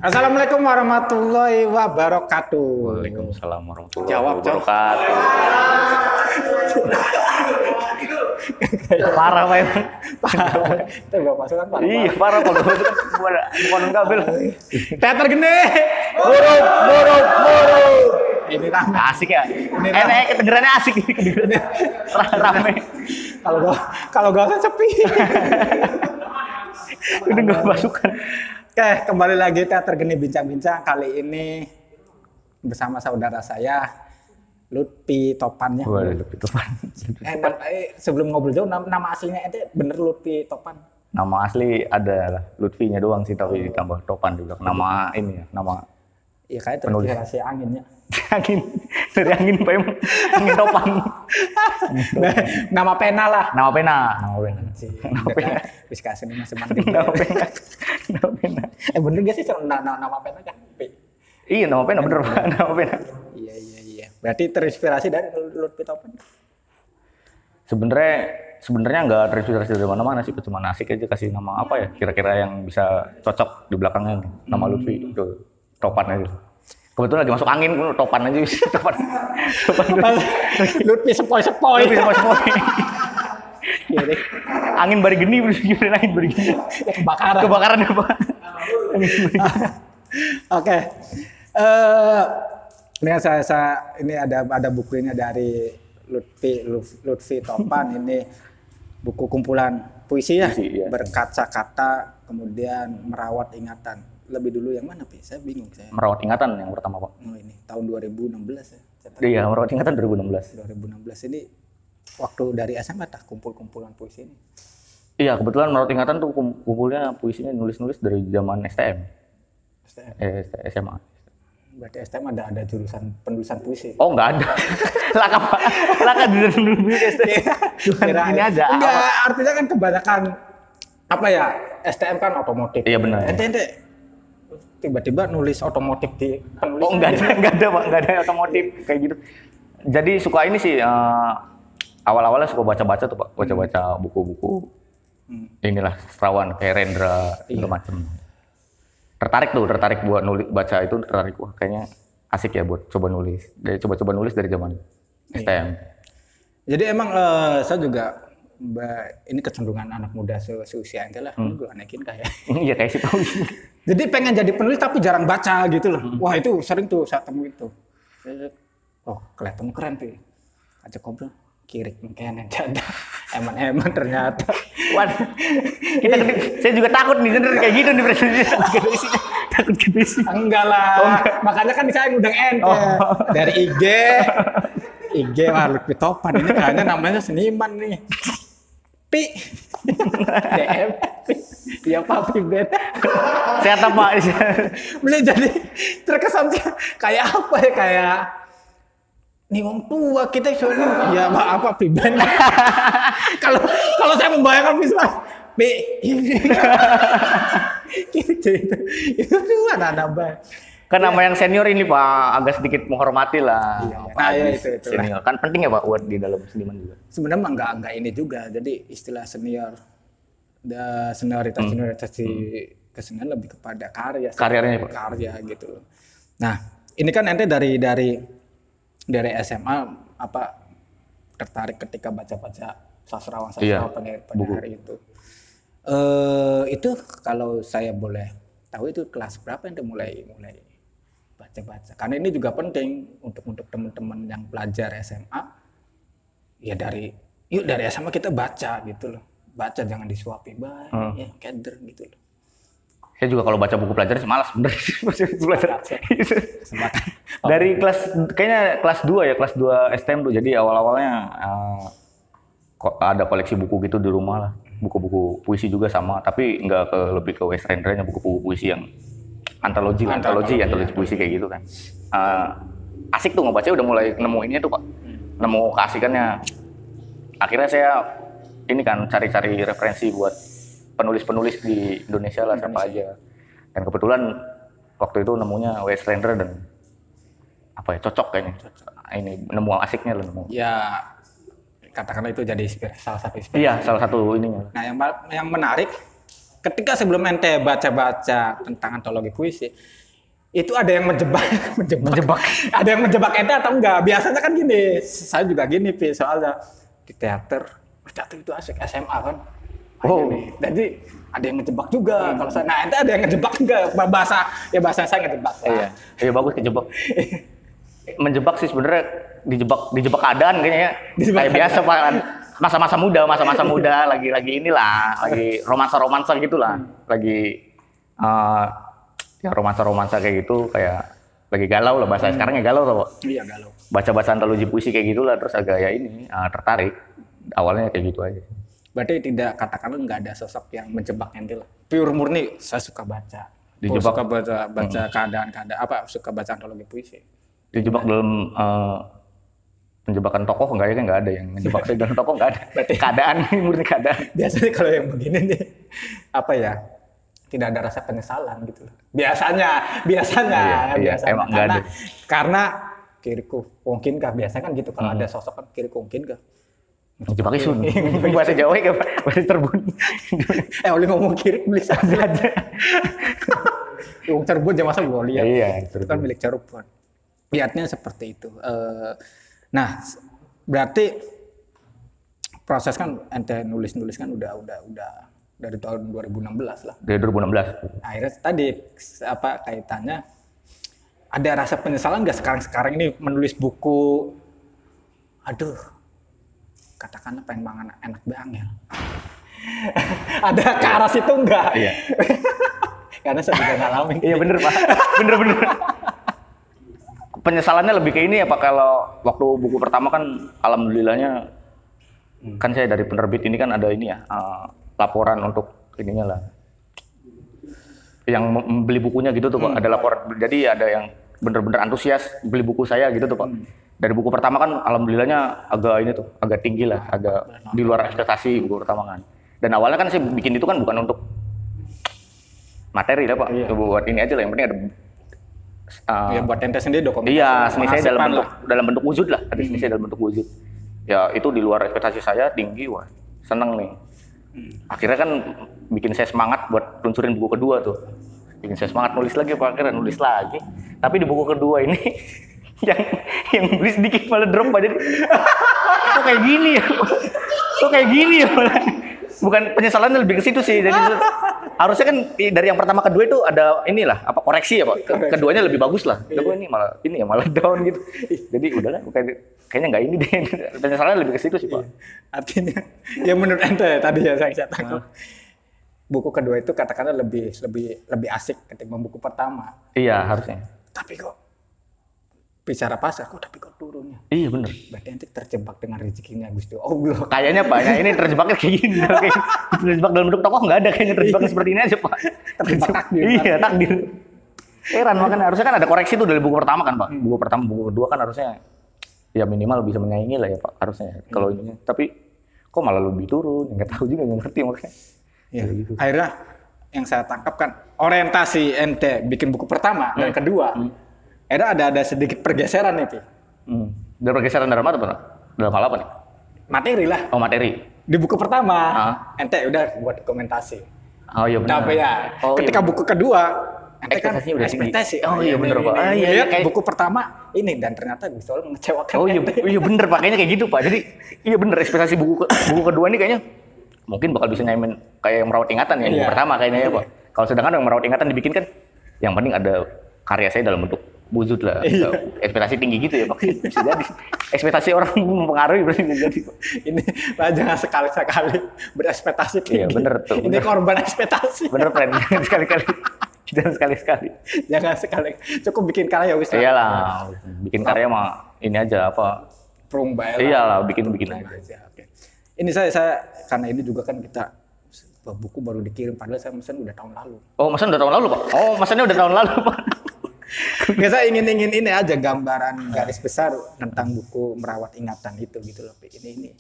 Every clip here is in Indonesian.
Assalamualaikum warahmatullahi wabarakatuh. Waalaikumsalam warahmatullahi Jawab. wabarakatuh. Parah Pak emang. Itu gak pasukan parah. Iya parah kalau itu kan bukan kabel. Teater gede. Buruk. Ini rame. Asik ya. Kedengerannya asik. Rame. Kalau gak kan sepi. Udah nggak pasukan. Oke, kembali lagi Teater Geni Bincang-Bincang. Kali ini bersama saudara saya Lutfi Topan ya. Waduh, Lutfi Topan. Sebelum ngobrol jauh, nama aslinya ente bener Lutfi Topan? Nama asli ada lah, Lutfinya doang sih, tapi ditambah Topan juga. Nama ini ya, nama. Iya kayak terinspirasi angin ya. Dari angin Pak emang. Angin Topan. Nama pena lah. Nama pena. Wis kasih ini masih mandi. Nama pena. Bener gak sih nama pena kan? Iya nama pena bener Pak, nama pena. Iya. Berarti terinspirasi dari Lutfi Topan. Sebenarnya nggak terinspirasi dari mana-mana sih, cuma asik aja kasih nama apa ya kira-kira yang bisa cocok di belakangnya nama Lutfi itu Topan aja. Kebetulan lagi masuk angin, Topan aja bisa Topan. Lutfi sepoi-sepoi. Iya deh. Angin bari geni, gimana angin bari geni? Ya, kebakaran ya Pak. Oke. Ini saya ini ada bukunya dari Lutfi Topan. Ini buku kumpulan puisi ya, iya. Berkaca-kata, kemudian merawat ingatan. Lebih dulu yang mana, Pi? Saya bingung. Merawat ingatan yang pertama, Pak. Oh, ini tahun 2016 ya. Iya, merawat ingatan 2016. 2016 ini waktu dari SMA tah kumpul-kumpulan puisi ini. Iya, kebetulan merawat ingatan tuh kumpulnya puisinya nulis-nulis dari zaman STM. SMA. Berarti STM ada jurusan penulisan puisi. Oh, enggak ada. Laka jurusan penulis STM. Cuma ini aja. Enggak, artinya kan kebanyakan apa ya? STM kan otomotif. Iya benar. Ente tiba-tiba nulis otomotif di penulisan. Oh, enggak ada Pak, enggak ada otomotif kayak gitu. Jadi suka ini sih awal-awalnya suka baca-baca tuh Pak, baca-baca buku-buku. Inilah sastrawan kayak Rendra segala macam. Tertarik buat nulis baca itu tertarik. Wah, kayaknya asik ya buat coba nulis. Coba nulis dari zaman STM. Jadi emang saya juga ini kecenderungan anak muda seusia ente lah. Gue anekin kayak. Iya kayak situ. Jadi pengen jadi penulis tapi jarang baca gitu loh. Wah, itu sering tuh saya temuin tuh. Oh, kelihatan keren tuh. Ajak ngobrol. Kirik mungkin ada. Eman ternyata. Waduh. Saya juga takut nih bener kayak gitu nih presentasi. Takut gitu sih. Enggak lah. Makanya kan saya ngundang ente dari IG Lutfi Topan ini kayaknya namanya seniman nih. Pi. DM. Ya Pak Ben. Saya tahu Pak. Beli jadi terkesan kayak apa ya, kayak nih wong tua kita soalnya ya apa Ben. Kalau saya membayangkan visual Pi. Gitu itu ada apa? Kan nama yang senior ini Pak agak sedikit menghormati lah. Iya. Nah, ya itu senior kan penting ya Pak buat di dalam seniman juga. Sebenarnya enggak ini juga. Jadi istilah senioritas di kesenian lebih kepada karyanya Pak. Karya gitu loh. Nah, ini kan ente dari SMA apa tertarik ketika baca-baca sastrawan pada hari itu. Itu kalau saya boleh tahu itu kelas berapa ente mulai baca-baca? Karena ini juga penting untuk teman-teman yang pelajar SMA. Ya dari SMA kita baca gitu loh. Baca jangan disuapi ya keder gitu loh. Saya juga kalau baca buku pelajaran malas bener belajar. Dari kayaknya kelas 2 ya, kelas 2 STM tuh. Jadi awal-awalnya ada koleksi buku gitu di rumah lah. Buku-buku puisi juga sama, tapi lebih ke West Rendra-nya, buku-buku puisi yang antologi puisi kayak gitu kan. Asik tuh ngebaca, udah mulai nemuinnya tuh Pak. Nemu keasikannya. Akhirnya saya ini kan cari-cari referensi buat penulis-penulis di Indonesia lah siapa aja. Dan kebetulan waktu itu nemunya West Rendra dan apa ya cocok kayaknya. Ini nemu asiknya lah nemu. Ya katakanlah itu jadi salah satu inspirasi. Iya, salah satu ininya. Nah, yang menarik ketika sebelum ente baca-baca tentang antologi puisi, itu ada yang menjebak. Ada yang menjebak ente atau enggak? Biasanya kan gini, saya juga gini, Pi, soalnya di teater itu asik SMA kan. Jadi ada yang ngejebak juga. Kalau saya, ente ada yang ngejebak juga. Bahasa saya ngejebak. Iya bagus kejebak. Menjebak sih sebenarnya dijebak keadaan kayaknya. Kayak biasa Pak. Masa-masa muda lagi inilah, lagi romansa gitulah. Lagi ya romansa kayak gitu, kayak lagi galau lah, bahasa sekarangnya galau tuh. Iya, galau. Baca-baca antologi puisi kayak gitulah, terus agak ya ini tertarik. Awalnya kayak gitu aja. Berarti tidak, katakanlah nggak ada sosok yang menjebak ente lah. Pure murni saya suka baca. Dijebak. Suka baca keadaan-keadaan suka baca antologi puisi. Dijebak dalam penjebakan tokoh enggak ada yang menjebak saya dalam tokoh, enggak ada. Berarti keadaan, murni keadaan. Biasanya kalau yang begini nih tidak ada rasa penyesalan gitu loh. Biasanya emang enggak ada. Karena kiriku mungkinkah, biasanya kan gitu kalau ada sosok kan kiriku mungkinkah. Menjebak isun. Bahasa Jawa ya, bahasa Cirebon. Oleh ngomong kiri beli saja. Wong Cirebon aja masa gua lihat. Iya, itu kan milik Cirebon. Lihatnya seperti itu. Nah, berarti proses kan ente nulis kan udah dari tahun 2016 lah. Dari 2016. Akhirnya tadi kaitannya ada rasa penyesalan nggak sekarang ini menulis buku? Aduh, katakanlah pengen mangan enak banget. Ada ke arah situ enggak? Iya. Karena saya juga ngalamin. Iya bener Pak. Bener. Penyesalannya lebih ke ini ya Pak, kalau waktu buku pertama kan alhamdulillahnya kan saya dari penerbit ini kan ada ini ya, laporan untuk ininya lah. Yang membeli bukunya gitu tuh Pak, ada laporan. Jadi ada yang bener-bener antusias beli buku saya gitu tuh Pak. Dari buku pertama kan alhamdulillahnya agak tinggi lah, agak di luar ekspektasi buku pertama kan. Dan awalnya kan saya bikin itu kan bukan untuk materi lah Pak, buat ini aja lah, yang penting ada buat ente sendiri dokumentasi. Iya, seni saya dalam bentuk wujud lah, ada seni saya dalam bentuk wujud. Ya itu di luar ekspektasi saya tinggi, wah seneng nih. Akhirnya kan bikin saya semangat buat luncurin buku kedua tuh. Bikin saya semangat nulis lagi Pak, akhirnya nulis lagi. Tapi di buku kedua ini yang beli sedikit malah drop aja. Kok kayak gini ya? Bukan penyesalannya lebih ke situ sih. Jadi harusnya kan dari yang pertama kedua itu ada inilah koreksi ya Pak. Keduanya lebih bagus lah. Tapi ini malah down gitu. Jadi udahlah kayaknya nggak ini deh. Penyesalannya lebih ke situ sih Pak. Artinya ya menurut ente tadi ya saya tangkap. Buku kedua itu katakanlah lebih asik ketimbang buku pertama. Iya harusnya. Tapi kok bicara pasar tapi kok turunnya. Iya benar. Berarti ente terjebak dengan rezekinya Gusti Allah. Kayaknya Pak, ini terjebaknya kayak gini. Terjebak dalam bentuk tokoh nggak ada, kayaknya terjebaknya seperti ini aja Pak. Terjebak takdir. Iya takdir. Heran makanya harusnya kan ada koreksi tuh dari buku pertama kan Pak. Buku pertama, buku kedua kan harusnya ya minimal bisa menyaingi lah ya Pak harusnya. Kalau ini tapi kok malah lebih turun, nggak tahu juga, nggak ngerti makanya. Ya, gitu. Akhirnya yang saya tangkap kan orientasi ente bikin buku pertama dan kedua. Akhirnya ada sedikit pergeseran nih, Pi. Ada pergeseran dalam apa Pak? Dalam hal apa nih? Materi lah. Oh materi. Di buku pertama, ente udah buat dokumentasi. Oh iya benar. Tapi ya, ketika buku kedua, ente kan ekspektasi. Oh iya benar Pak. Lihat buku pertama ini dan ternyata bisa mengecewakan. Oh iya benar Pak, kayaknya kayak gitu Pak. Jadi iya benar ekspektasi buku kedua ini kayaknya mungkin bakal bisa nyaimin kayak yang merawat ingatan ya buku pertama kayaknya ya Pak. Kalau sedangkan yang merawat ingatan dibikin kan yang penting ada karya saya dalam bentuk wujud lah. Ekspektasi tinggi gitu ya Pak. Bisa jadi. Ekspektasi orang mempengaruhi berarti jadi. Ini Pak jangan sekali-sekali berekspektasi tinggi. Iya bener tuh. Ini korban ekspektasi. Bener friend. Sekali-kali. Jangan sekali-sekali. Jangan sekali. Cukup bikin karya wis. Iyalah. Bikin karya mah ini aja apa. Perumbai lah. Iyalah bikin aja. Oke. Ini saya karena ini juga kan kita buku baru dikirim padahal saya mesen udah tahun lalu. Oh, mesen udah tahun lalu, Pak? Oh, mesennya udah tahun lalu, Pak. Biasa ingin ini aja gambaran garis besar tentang buku merawat ingatan itu gitu loh. Ini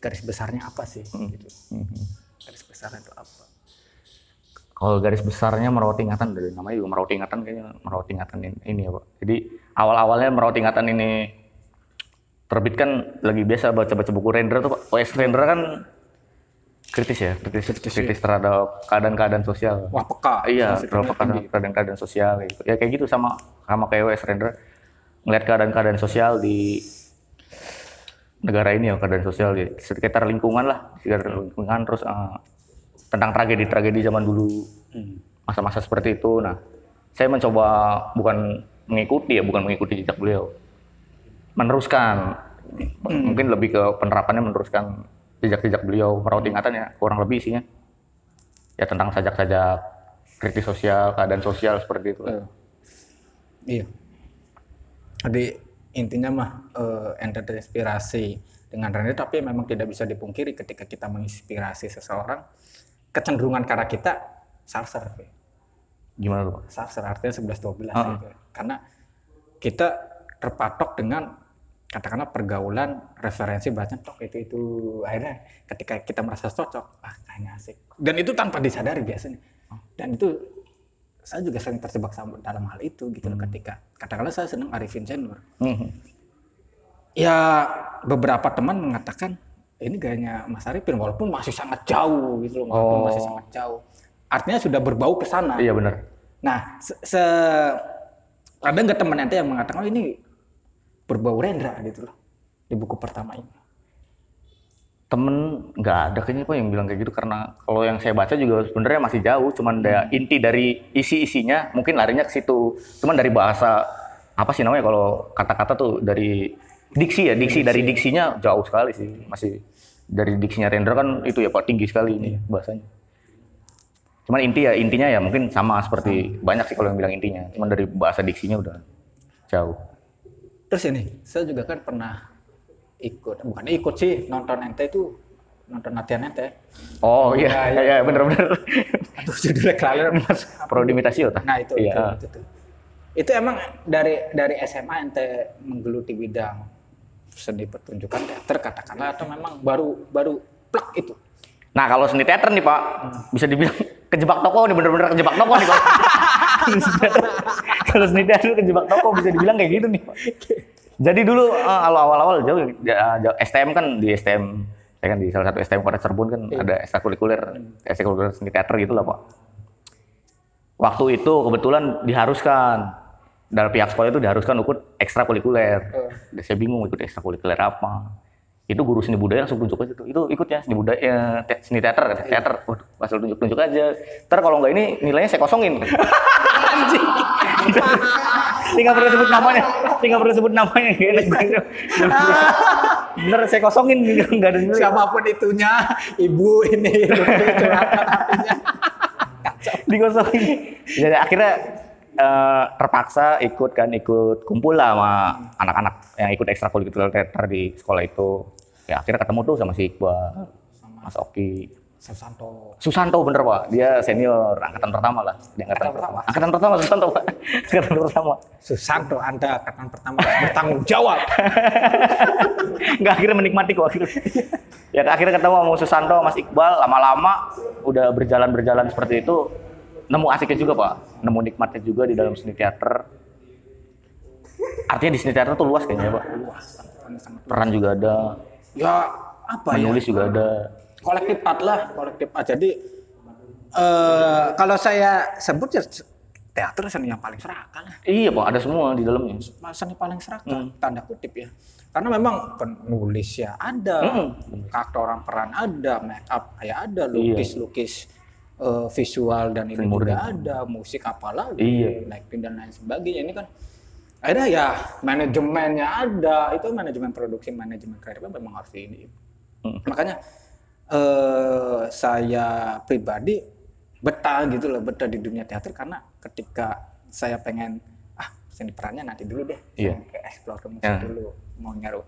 garis besarnya apa sih? Gitu. Garis besarnya itu apa? Kalau garis besarnya merawat ingatan, dari namanya juga merawat ingatan, kayaknya merawat ingatan ini ya Pak. Jadi awal-awalnya merawat ingatan ini terbit kan lagi biasa baca-baca buku Rendra tuh Pak. OS Rendra kan kritis ya, kritis terhadap keadaan-keadaan sosial. Wah, peka. Iya, terhadap keadaan-keadaan sosial gitu. Ya kayak gitu sama kayak Wes Render, ngeliat keadaan-keadaan sosial di negara ini ya, keadaan sosial di sekitar lingkungan lah, terus tentang tragedi-tragedi zaman dulu, masa-masa seperti itu. Nah, saya mencoba bukan mengikuti jejak beliau, meneruskan, mungkin lebih ke penerapannya, meneruskan jejak-jejak beliau, merawat ingatannya, kurang lebih isinya ya tentang sajak-sajak kritis sosial, keadaan sosial seperti itu. Iya. Jadi intinya mah ente terinspirasi dengan Render, tapi memang tidak bisa dipungkiri ketika kita menginspirasi seseorang, kecenderungan karena kita sarser. Gimana tuh? Sarser artinya 11-12 gitu. Karena kita terpatok dengan katakanlah pergaulan, referensi bahasanya tok itu akhirnya ketika kita merasa cocok, kayaknya asik. Dan itu tanpa disadari biasanya. Dan itu saya juga sering terjebak dalam hal itu gitu loh, ketika katakanlah saya senang Arifin Zainur. Ya beberapa teman mengatakan ini gayanya Mas Arifin walaupun masih sangat jauh gitu loh, walaupun masih sangat jauh. Artinya sudah berbau ke sana. Iya benar. Nah, ada nggak teman ente yang mengatakan ini berbau Rendra gitu loh di buku pertama ini? Temen nggak ada kayaknya Pak yang bilang kayak gitu, karena kalau yang saya baca juga sebenarnya masih jauh, cuman inti dari isi-isinya mungkin larinya ke situ, cuman dari bahasa apa sih namanya kalau kata-kata tuh dari diksi dari diksinya jauh sekali sih, masih dari diksinya Rendra kan itu ya Pak tinggi sekali ini bahasanya. Cuman intinya ya mungkin sama seperti banyak sih kalau yang bilang intinya, cuman dari bahasa diksinya udah jauh. Terus ini saya juga kan pernah bukan ikut sih nonton latihan ente. Oh iya bener-bener. Aduh judulnya kelalen Mas. Prodi Imitasio ta? Nah itu. Itu emang dari SMA ente menggeluti bidang seni pertunjukan teater katakanlah, atau memang baru plak itu? Nah kalau seni teater nih Pak, bisa dibilang kejebak toko nih, bener-bener kejebak toko nih Pak. Kalau seni teater kejebak toko bisa dibilang kayak gitu nih Pak. Jadi dulu awal-awal jauh STM kan, di STM saya kan di salah satu STM Kota Cirebon kan ada ekstrakurikuler seni teater gitu lah Pak. Waktu itu kebetulan diharuskan dari pihak sekolah itu diharuskan ikut ekstrakurikuler. Saya bingung ikut ekstrakurikuler apa. Itu guru seni budaya langsung tunjuk aja tuh. Itu ikutnya seni budaya, seni teater. Waduh, langsung tunjuk aja. Ntar kalau nggak ini nilainya saya kosongin. Anjing. Saya nggak perlu sebut namanya. Bener saya kosongin, nggak ada nilai. Siapapun itunya, ibu ini curhatan hatinya. Dikosongin. Jadi akhirnya terpaksa ikut kumpul lah sama anak-anak yang ikut ekstrakurikuler teater di sekolah itu. Ya akhirnya ketemu tuh sama si Iqbal, sama Mas Oki, Susanto bener Pak, dia senior angkatan pertama lah, angkatan pertama Susanto Pak, angkatan pertama. Susanto, Anda angkatan pertama bertanggung jawab. Nggak, akhirnya menikmati kok akhirnya. Ya akhirnya ketemu sama Susanto, Mas Iqbal, lama-lama udah berjalan seperti itu, nemu asiknya juga Pak, nemu nikmatnya juga di dalam seni teater. Artinya di seni teater tuh luas kayaknya Pak. Peran juga ada. Ya apa menulis juga ada. Kolektif art. Jadi kalau saya sebut ya teater seni yang paling serakah. Iya Pak, ada semua di dalamnya. Seni paling serakah, tanda kutip ya. Karena memang penulis ya ada, karakter orang peran ada, make up ya ada, lukis visual dan ini juga ada, musik apalagi, lighting dan lain sebagainya. Ini kan akhirnya ya manajemennya ada, itu manajemen produksi, manajemen kreatif memang harus ini. Makanya saya pribadi betah di dunia teater, karena ketika saya pengen seni perannya nanti dulu deh, saya ke explore ke musik dulu,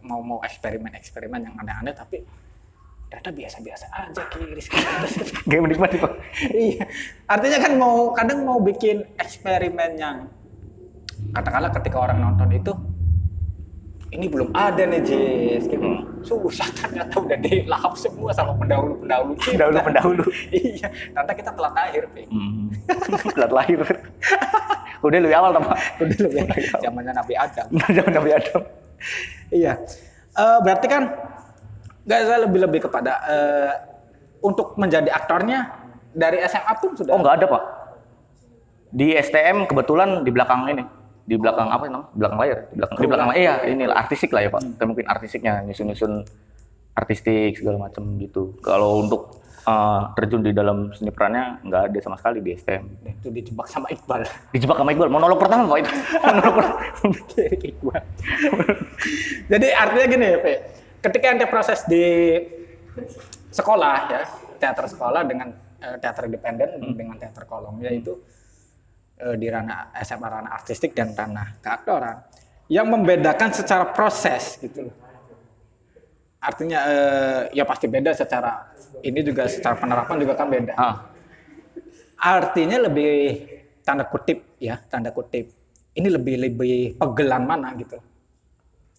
mau eksperimen yang aneh-aneh, tapi ternyata biasa-biasa aja Kiris. Gak menikmati Pak. Iya, artinya kan kadang mau bikin eksperimen yang katakanlah ketika orang nonton itu ini belum ada nih Jis, gitu. Susah, ternyata udah dilahap semua sama pendahulu. Iya, ternyata kita telat lahir, telat lahir. Udah lebih awal Pak. Udah lebih zamannya Nabi Adam. Iya. Berarti kan saya lebih kepada untuk menjadi aktornya dari SMA pun sudah? Oh, nggak ada, Pak. Di STM kebetulan di belakang ini, di belakang apa namanya? Di belakang layar, di belakang layar. Iya, inilah artistik lah ya, Pak. Kita mungkin artistiknya nyusun artistik segala macam gitu. Kalau untuk terjun di dalam seni perannya nggak ada sama sekali di STM. Itu dijebak sama Iqbal. Dijebak sama Iqbal, monolog pertama Pak itu. Monolog pertama. Iqbal. Jadi artinya gini ya, Pak. Ketika ente proses di sekolah ya, teater sekolah dengan teater independen dengan teater kolom, yaitu di ranah SMA, ranah artistik dan ranah keaktoran, yang membedakan secara proses gitu loh. Artinya ya pasti beda secara ini juga secara penerapan juga kan beda. Artinya lebih tanda kutip ini lebih pegelan mana gitu.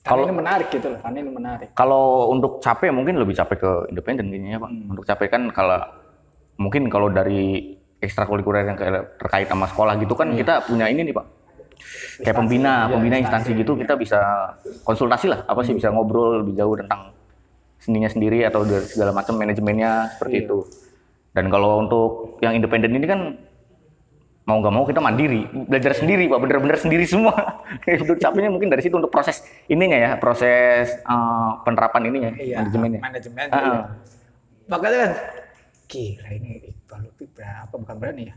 Karena ini menarik gitu loh, karena ini menarik. Kalau untuk capek mungkin lebih capek ke independen ini ya Pak. Untuk capek kan kalau dari ekstrakurikuler yang terkait sama sekolah gitu kan kita punya ini nih Pak. Kayak pembina instansi gitu kita bisa konsultasi lah, bisa ngobrol lebih jauh tentang seninya sendiri atau dari segala macam manajemennya seperti itu. Dan kalau untuk yang independen ini kan mau nggak mau kita mandiri, belajar sendiri Pak, bener-bener sendiri semua. Untuk capeknya mungkin dari situ untuk proses ininya ya, proses penerapan ininya, manajemennya. Manajemen. Makanya kan, gila ini Iqbal lebih berapa, bukan berani ya,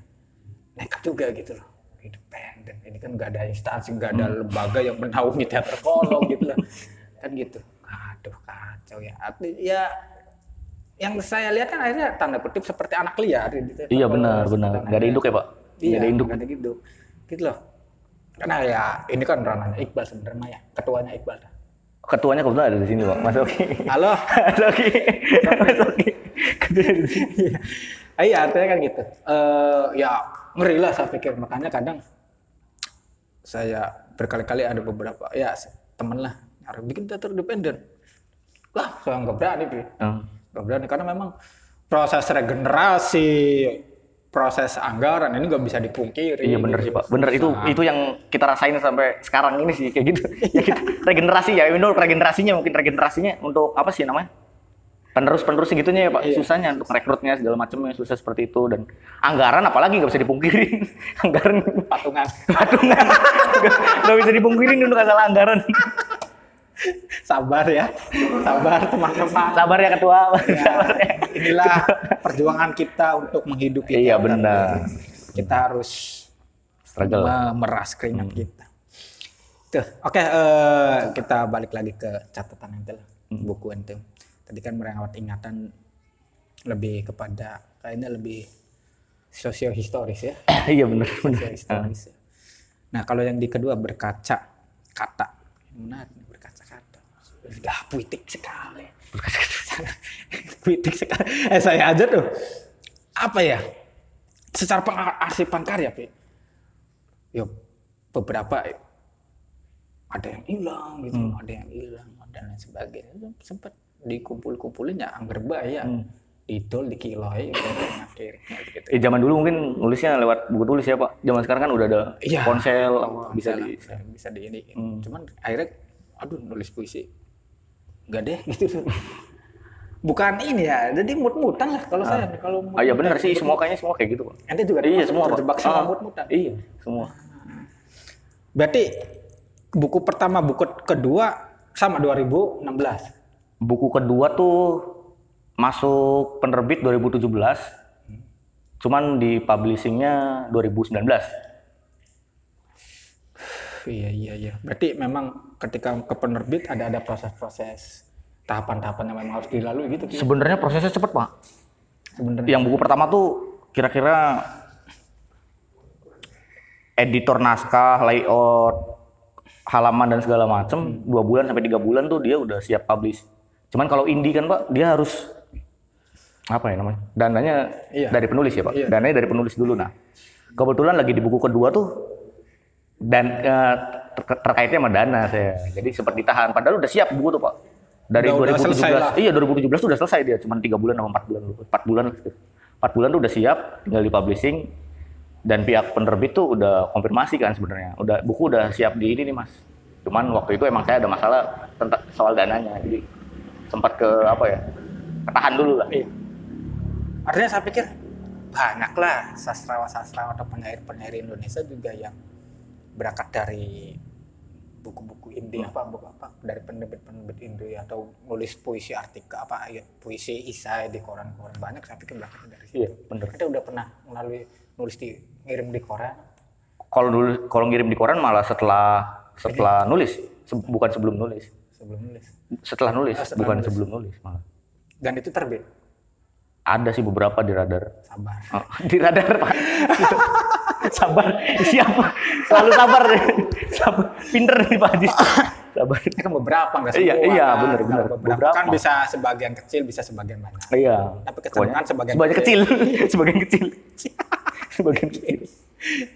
nekat juga gitu loh. Independen, ini kan nggak ada instansi, nggak ada lembaga yang menaungi teater kolom gitu loh, kan gitu. Aduh kacau ya. Ya yang saya lihat kan akhirnya tanda kutip seperti anak liar gitu. Iya benar. Nggak ada induk ya Pak? Iya, nggak ada induk. Gitu loh. Karena ya ini kan ranahnya Iqbal sebenarnya ya. Ketuanya Iqbal. Ketuanya kebetulan ada di sini Pak, Mas Oki. Halo. Mas Oki. Mas Oki. Iya artinya kan gitu. Ya ngeri lah saya pikir. Makanya kadang saya berkali-kali ada beberapa ya temen lah harus bikin teater independen. Wah, saya nggak berani, nggak berani karena memang proses regenerasi, proses anggaran ini nggak bisa dipungkiri. Iya benar sih Pak, benar itu yang kita rasain sampai sekarang ini sih kayak gitu. Ya kita regenerasi ya, menurut regenerasinya untuk apa sih namanya? Penerus gitunya ya Pak, susahnya untuk rekrutnya segala macamnya susah seperti itu dan anggaran apalagi nggak bisa dipungkirin. Anggaran patungan, nggak bisa dipungkirin untuk masalah anggaran. Sabar ya, sabar teman-teman. Sabar ya ketua. Ya, sabar ya. Inilah perjuangan kita untuk menghidupi. Iya benar. Kita harus struggle, meras keringat kita. Tuh, oke, kita balik lagi ke catatan ente lah, buku ente. Tadi kan merawat ingatan lebih kepada kayaknya lebih sosiohistoris ya. Iya benar. Sosiohistoris. Nah kalau yang di kedua berkaca kata, menarik. Udah puitik sekali. Puitik sekali. Saya aja tuh apa ya? Secara pengarsipan karya, Pi. Ya beberapa ada yang hilang gitu, ada yang hilang dan lain sebagainya. Sempat dikumpul-kumpulin ya anggar bayar. Didol, dikiloi, gitu. Zaman dulu mungkin nulisnya lewat buku tulis ya Pak. Zaman sekarang kan udah ada ponsel, bisa di ini. Cuman akhirnya aduh nulis puisi enggak deh gitu. Bukan ini ya, jadi mut-mutan lah kalau saya. Kalau iya benar sih, kayaknya semua kayak gitu Pak. Ente juga semua terjebak sama mut-mutan. Iya, semua. Berarti buku pertama, buku kedua sama 2016. Buku kedua tuh masuk penerbit 2017. Cuman di publishingnya 2019. Iya. Berarti memang ketika ke penerbit ada proses-proses tahapan-tahapan yang memang harus dilalui gitu. Sebenarnya prosesnya cepet Pak. Sebenarnya. Yang buku pertama tuh kira-kira editor naskah, layout, halaman dan segala macem 2 bulan sampai 3 bulan tuh dia udah siap publish. Cuman kalau indie kan Pak, dia harus apa ya namanya? Dananya dari penulis ya Pak. Dananya dari penulis dulu. Nah, kebetulan lagi di buku kedua tuh dan terkaitnya sama dana saya. Jadi sempat ditahan. Padahal udah siap buku tuh Pak. Dari 2017. Iya 2017 tuh udah selesai dia. Cuman 3 bulan sama 4 bulan. 4 bulan gitu. 4 bulan tuh udah siap, tinggal di publishing. Dan pihak penerbit tuh udah konfirmasi kan sebenarnya. Buku udah siap di ini nih Mas. Cuman waktu itu emang saya ada masalah tentang soal dananya. Jadi sempat ketahan dulu lah. Artinya saya pikir banyaklah sastrawan atau penyair Indonesia juga yang berangkat dari buku-buku indie dari penerbit Indo atau nulis puisi artikel puisi isai di koran-koran, banyak saya pikir berangkat dari situ. Iya, bener. Kita udah pernah melalui ngirim di koran. Kalau ngirim di koran malah setelah nulis, bukan sebelum nulis. Setelah nulis, bukan nulis. Sebelum nulis malah. Dan itu terbit. Ada sih beberapa di radar. Sabar. Oh, di radar, Pak. Sabar. Siapa? Selalu sabar. Sabar. Pinter nih Pak Haji. Sabar. Ini kan beberapa, nggak semua. Iya, benar. Beberapa. Kan bisa sebagian kecil, bisa sebagian banyak. Iya. Tapi kecenderungan sebagian kecil. Sebagian kecil. Sebagian kecil.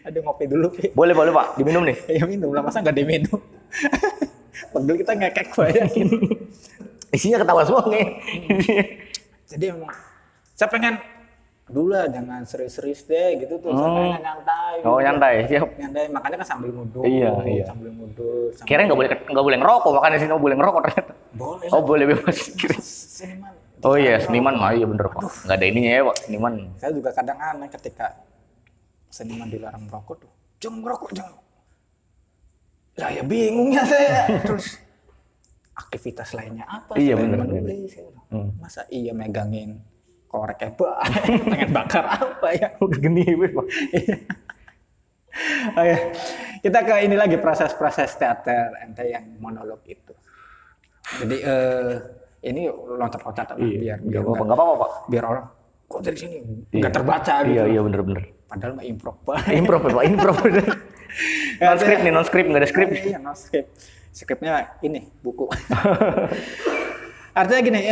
Ada ngopi dulu. Boleh Pak, diminum nih. Ya minum lah, masa nggak diminum. Padahal kita ngekek bayangin. Isinya ketawa semua nih. Jadi emang saya pengen dulu lah, jangan serius-serius deh gitu tuh. Saya pengen nyantai. Oh, gitu. Nyantai, siap. Nyantai, makanya kan sambil nguduk. Iya. Sambil nguduk. Kirain nggak boleh ngerokok, makanya sini boleh ngerokok ternyata. Boleh. Oh, boleh bebas. Seniman. Oh iya, seniman mah iya bener Pak. Nggak ada ininya ya Pak, seniman. Saya juga kadang aneh ketika seniman dilarang merokok tuh. Jangan merokok, jangan. Lah ya bingungnya saya. Terus aktivitas lainnya apa? Iya bener. Masa iya megangin korek pengen bakar apa ya? Udah geni Pak. Oh, ya. Kita ke ini lagi, proses teater ente yang monolog itu. Jadi ini loncat-loncat biar nggak apa-apa Pak. Biar orang kok dari sini nggak terbaca gitu. Iya bener. Padahal mah improv. Improv Pak, improv. Non skrip nggak ada skrip. Iya, non skrip. Skripnya ini buku. Artinya gini,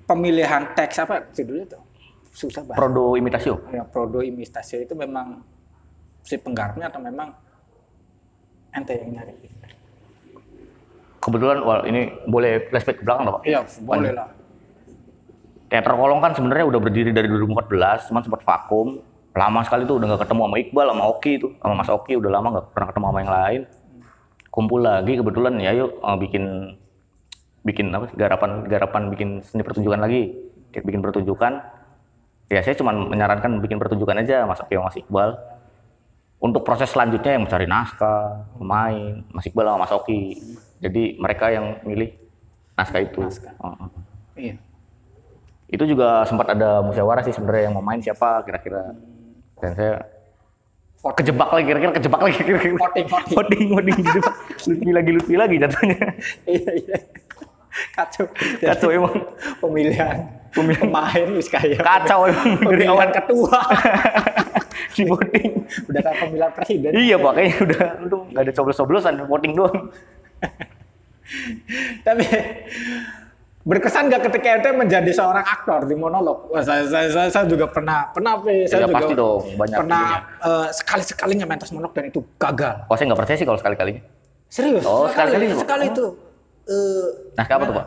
pemilihan teks apa judulnya tuh susah banget. Prodo imitasio. Ya, prodo imitasio itu memang si penggarapnya atau memang ente yang nyari? Kebetulan ini boleh flashback ke belakang Pak? Iya, boleh lah. Teater Kolong kan sebenarnya udah berdiri dari 2014, cuman sempat vakum. Lama sekali tuh udah nggak ketemu sama Iqbal, sama Oki tuh, sama Mas Oki udah lama nggak pernah ketemu sama yang lain. Kumpul lagi kebetulan ya, yuk bikin apa? Garapan bikin seni pertunjukan lagi, bikin pertunjukan. Ya saya cuma menyarankan bikin pertunjukan aja, Mas Oki sama Mas Iqbal. Untuk proses selanjutnya yang mencari naskah, pemain, Mas Iqbal sama Mas Oki. Jadi mereka yang milih naskah itu. Iya. Itu juga sempat ada musyawarah sih sebenarnya yang mau main siapa kira-kira. Dan saya kejebak lagi kira-kira. Voting gitu Pak. Lutfi lagi jatuhnya. Iya. Kacau emang pemilihan pemain wis kayak. Kacau emang dari awan ketua. Di voting. Udah kayak pemilihan presiden. Iya Pak, kayaknya udah untung enggak ada coblos-coblosan, voting doang. Tapi berkesan nggak ketika ente menjadi seorang aktor di monolog? Wah, saya juga pernah saya juga pasti dong, banyak pernah sekali-sekalinya mentas monolog dan itu gagal. Oh, saya nggak percaya sih kalau sekali-kalinya. Serius? Oh, sekali itu. Naskah apa tuh Pak?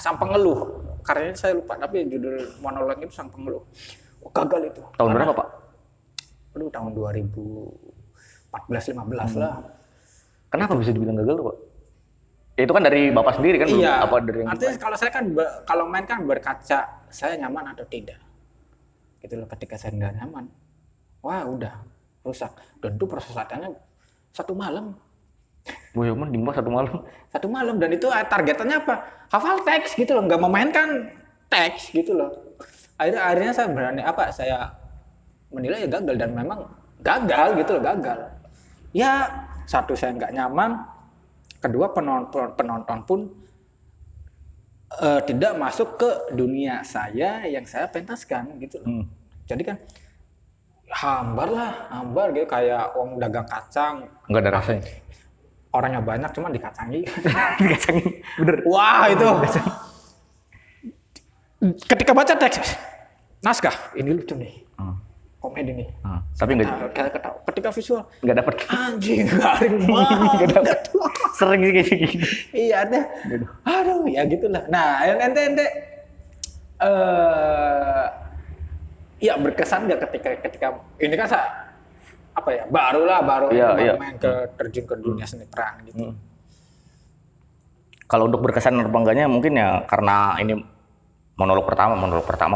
Sang Pengeluh. Karyanya saya lupa, tapi judul monolognya itu Sang Pengeluh. Oh, gagal itu. Tahun berapa Pak? Aduh, tahun 2014-15 lah. Kenapa bisa dibilang gagal tuh Pak? Ya, itu kan dari Bapak sendiri kan? Iya. Apa dari yang artinya kalau saya kan kalau main kan berkaca saya nyaman atau tidak. Gitu loh, ketika saya nggak nyaman. Wah, udah rusak. Dan itu proses latihannya 1 malam. Oh ya, mending Pak 1 malam. 1 malam, dan itu targetannya apa? Hafal teks gitu loh, nggak memainkan teks gitu loh. Akhirnya saya berani saya menilai ya gagal, dan memang gagal gitu loh, gagal. Ya, satu saya nggak nyaman, kedua penonton pun tidak masuk ke dunia saya yang saya pentaskan gitu loh. Jadi kan hambar gitu, kayak orang dagang kacang. Nggak ada rasanya. Orangnya banyak cuma dikacangi. Dikacangi, bener. Wah itu. Ketika baca teks naskah, ini lucu nih. Komedi nih. Tapi nggak ketawa. Ketika visual nggak dapat. Anjing, garing banget. Sering sih kayak gini. Iya ada. Aduh, ya gitulah. Nah, ente ya berkesan nggak ketika ini kan baru main terjun ke dunia seni peran gitu. Kalau untuk berkesan apa enggaknya mungkin ya karena ini monolog pertama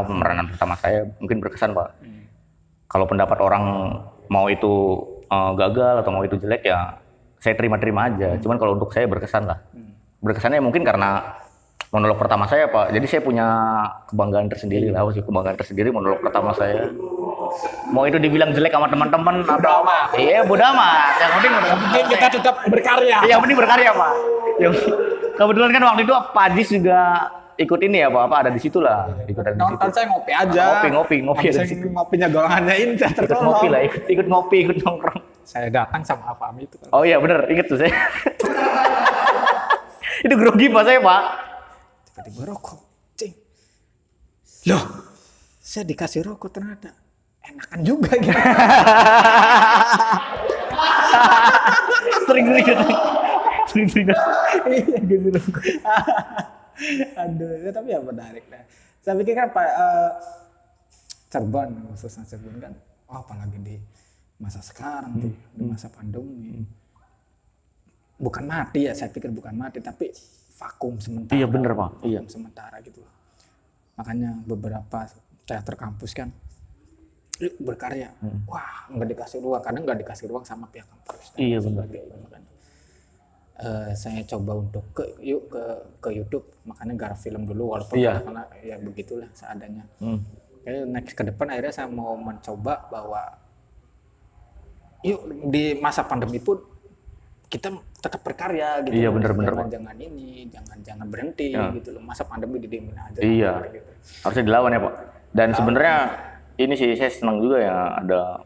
pemeranan pertama saya mungkin berkesan Pak. Kalau pendapat orang mau itu gagal atau mau itu jelek ya saya terima aja. Cuman kalau untuk saya berkesan lah. Berkesannya mungkin karena monolog pertama saya Pak. Jadi saya punya kebanggaan tersendiri lah, kebanggaan tersendiri monolog pertama saya. Mau itu dibilang jelek sama teman-teman atau iya bodo amat. Yang penting kita tetap berkarya. Yang penting berkarya Pak. Kebetulan kan waktu itu Pak Ajis juga ikut ini ya Pak, ada di situ lah. Nonton saya ngopi aja. Ngopi ada di situ. Ngopinya golongannya ini ikut ngopi lah, ikut ngopi, ikut nongkrong. Saya datang sama Afam itu kan. Oh iya bener, inget tuh saya. Itu grogi Pak saya Pak. Tiba-tiba rokok, cing. Loh, saya dikasih rokok ternyata enakan juga gitu. Sering. Iya gitu rokok. Aduh, tapi ya menarik lah. Saya pikir kan Pak Cirebon, khususnya Cirebon kan, apalagi di masa sekarang tuh, di masa pandemi. Bukan mati ya, saya pikir bukan mati, tapi vakum sementara. Iya bener Pak. Iya sementara gitu. Makanya beberapa teater kampus kan berkarya. Wah, nggak dikasih ruang, kadang nggak dikasih ruang sama pihak kampus. Iya benar. Saya coba untuk ke YouTube, makanya garap film dulu walaupun karena ya begitulah seadanya. Next ke depan akhirnya saya mau mencoba bahwa yuk di masa pandemi pun kita tetap berkarya gitu. Iya benar-benar. Jangan berhenti gitu loh. Masa pandemi didiemin aja. Iya. Gitu. Harusnya dilawan ya Pak. Dan sebenarnya ini sih saya senang juga ya ada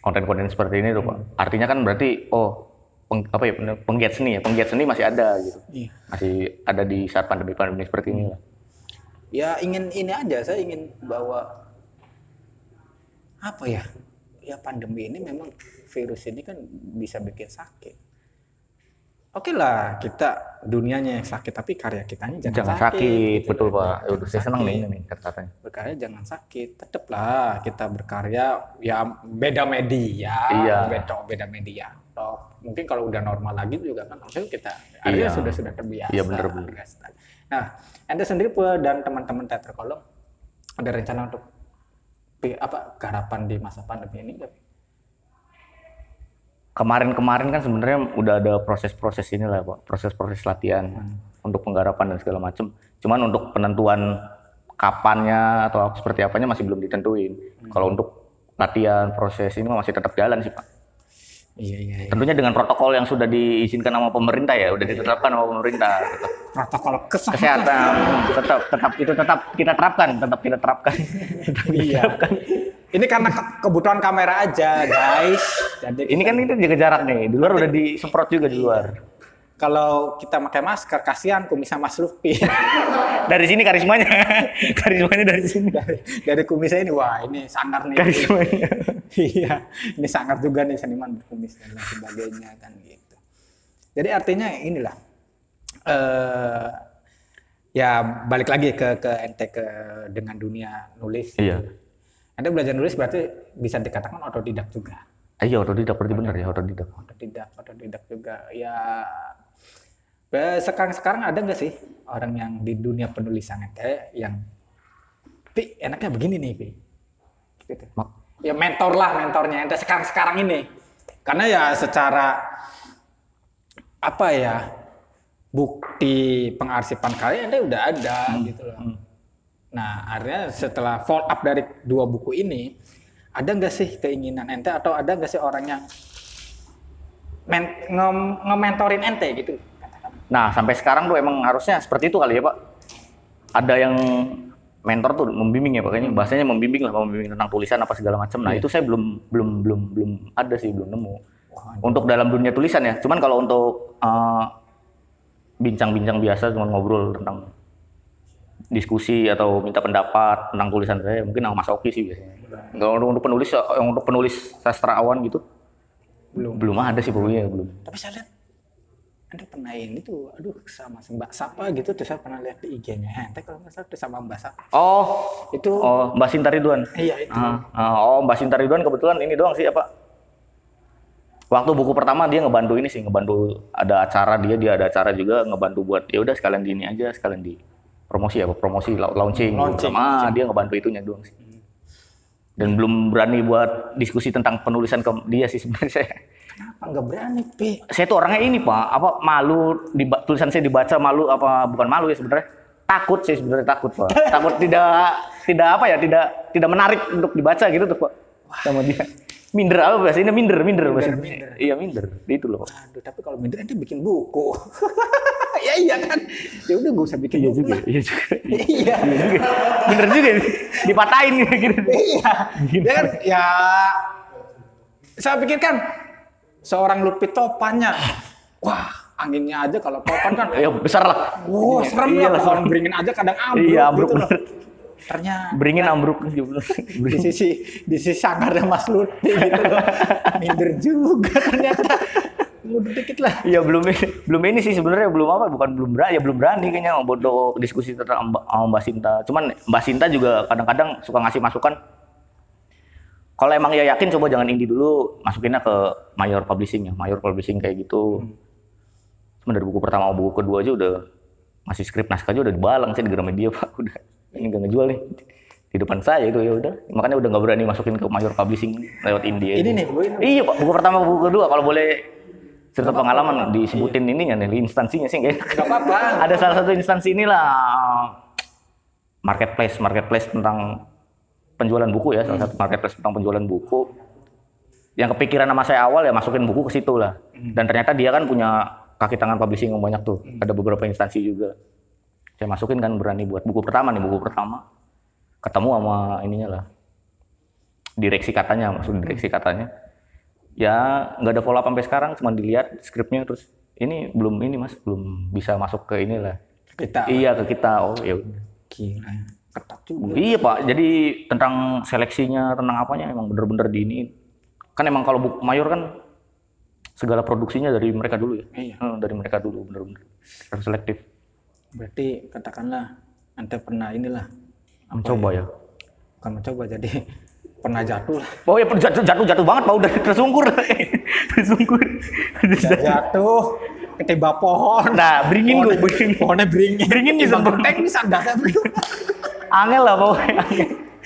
konten-konten seperti ini tuh Pak. Artinya kan berarti penggiat seni masih ada gitu. Iya. Masih ada di saat pandemi seperti ini lah. Ya ingin ini aja, saya ingin bahwa apa ya? Ya pandemi ini memang virus ini kan bisa bikin sakit. Oke lah, kita dunianya yang sakit, tapi karya kitanya jangan sakit. Gitu. Betul Pak. Udah saya senang nih kata-katanya. Berkarya jangan sakit, tetaplah kita berkarya. Ya beda media, beda media. Mungkin kalau udah normal lagi juga kan harusnya kita sudah terbiasa. Iya benar. Nah, Anda sendiri dan teman-teman teater kolong ada rencana untuk garapan di masa pandemi ini nggak? Kemarin kan sebenarnya udah ada proses-proses inilah Pak, proses-proses latihan untuk penggarapan dan segala macam. Cuman untuk penentuan kapannya atau seperti apanya masih belum ditentuin. Kalau untuk latihan proses ini masih tetap jalan sih Pak. Iya. Tentunya dengan protokol yang sudah diizinkan sama pemerintah ya, udah ditetapkan sama pemerintah. Protokol kesehatan tetap kita terapkan. Iya. Ini karena kebutuhan kamera aja, guys. Jadi ini kan itu jaga jarak nih. Di luar udah disemprot juga di luar. Kalau kita pakai masker, kasihan kumisnya Mas Lutfi. Dari sini karismanya dari sini. Dari kumisnya ini, wah ini sangar nih. Karismanya. Iya, ini sangar juga nih seniman berkumis dan lain sebagainya kan gitu. Jadi artinya inilah, ya balik lagi ke ente dengan dunia nulis. Iya. Anda belajar nulis berarti bisa dikatakan otodidak juga. Iya otodidak berarti benar ya otodidak juga ya. Sekarang ada nggak sih orang yang di dunia penulisan ente yang Pi enaknya begini nih Pi gitu. Ya mentornya ente sekarang ini karena ya secara apa ya bukti pengarsipan karya ente udah ada gitu loh. Nah akhirnya setelah follow up dari 2 buku ini ada nggak sih keinginan ente atau ada nggak sih orang yang nge-mentorin ente gitu? Nah sampai sekarang tuh emang harusnya seperti itu kali ya Pak. Ada yang mentor tuh membimbing ya Pak, kayaknya bahasanya membimbing tentang tulisan apa segala macam. Nah itu saya belum ada sih, belum nemu. Untuk dalam dunia tulisan ya. Cuman kalau untuk bincang-bincang biasa cuma ngobrol tentang diskusi atau minta pendapat tentang tulisan saya mungkin sama Mas Oki sih biasanya. Untuk penulis sastrawan gitu belum ada sih pokoknya belum. Tapi saya lihat Anda pernah ini tuh, sama Mbak Sapa gitu, tuh saya pernah lihat di IG-nya. Ente kalau nggak salah tuh sama Mbak Sapa. Mbak Sinta Ridwan. Iya itu. Mbak Sinta Ridwan kebetulan ini doang sih apa? Waktu buku pertama dia ngebantu ada acara dia ada acara juga ngebantu buat ya udah sekalian di ini aja, sekalian di promosi launching. Dia ngebantu itunya doang sih. Dan belum berani buat diskusi tentang penulisan ke dia sih sebenarnya saya. Kenapa nggak berani, Pi? Saya tuh orangnya ini Pak, malu tulisan saya dibaca, malu apa bukan malu ya sebenarnya. Takut sih sebenarnya, takut Pak. Takut tidak menarik untuk dibaca gitu tuh Pak. Sama dia. Minder apa bahasanya? Minder bahasanya. Iya, minder. Itu loh. Aduh, tapi kalau minder ente bikin buku. Ya iya kan. Ya udah gak usah bikin buku. Iya juga. Iya. Bener juga dipatahin gitu. Iya. Ya kan ya saya pikir kan seorang Lutfi Topannya. Wah, anginnya aja kalau topan kan ya besar lah. Wah, serem lah. Orang beringin aja kadang ambruk. Iya, ambruk gitu bener. Ternyata beringin ambruk di sisi sanggarnya Mas Lutfi gitu loh. Minder juga ternyata. Mundur dikit lah. Iya belum ini sih sebenarnya belum berani kayaknya bodoh diskusi tentang Mbak Sinta. Cuman Mbak Sinta juga kadang-kadang suka ngasih masukan. Kalau emang ya yakin coba jangan indie dulu, masukinnya ke Mayor Publishing kayak gitu. Cuman dari buku pertama buku kedua aja udah masih skrip naskah aja udah dibalang sih di Gramedia Pak. Udah ini nggak ngejual nih di depan saya itu ya udah. Makanya udah nggak berani masukin ke Mayor Publishing lewat indie. Ini nih, iya Pak, buku pertama buku kedua kalau boleh cerita pengalaman disebutin ininya nih instansinya sih nggak apa-apa. Ada salah satu instansi inilah marketplace tentang penjualan buku ya, salah satu marketplace tentang penjualan buku. Yang kepikiran sama saya awal ya masukin buku ke situ lah. Dan ternyata dia kan punya kaki tangan publishing yang banyak tuh. Ada beberapa instansi juga. Saya masukin kan berani buat buku pertama. Ketemu sama ininya lah. Direksi katanya. Ya nggak ada follow up sampai sekarang, cuma dilihat skripnya terus ini belum bisa masuk ke inilah kita. Iya ke kita. Oh ya udah. Gila, ketat juga. Iya Pak, jadi tentang seleksinya tentang apanya emang bener-bener di ini. Kan emang kalau buku Mayor kan segala produksinya dari mereka dulu ya. Iya. Dari mereka dulu bener-bener harus selektif. Berarti katakanlah ente pernah inilah mencoba ya. Bukan mencoba jadi pernah jatuh lah. Oh ya jatuh banget Pak, udah tersungkur. Jatuh ketimpa pohon. Nah, beringin pohonnya beringin. Beringin bisa teknis ada angel lah pokoknya.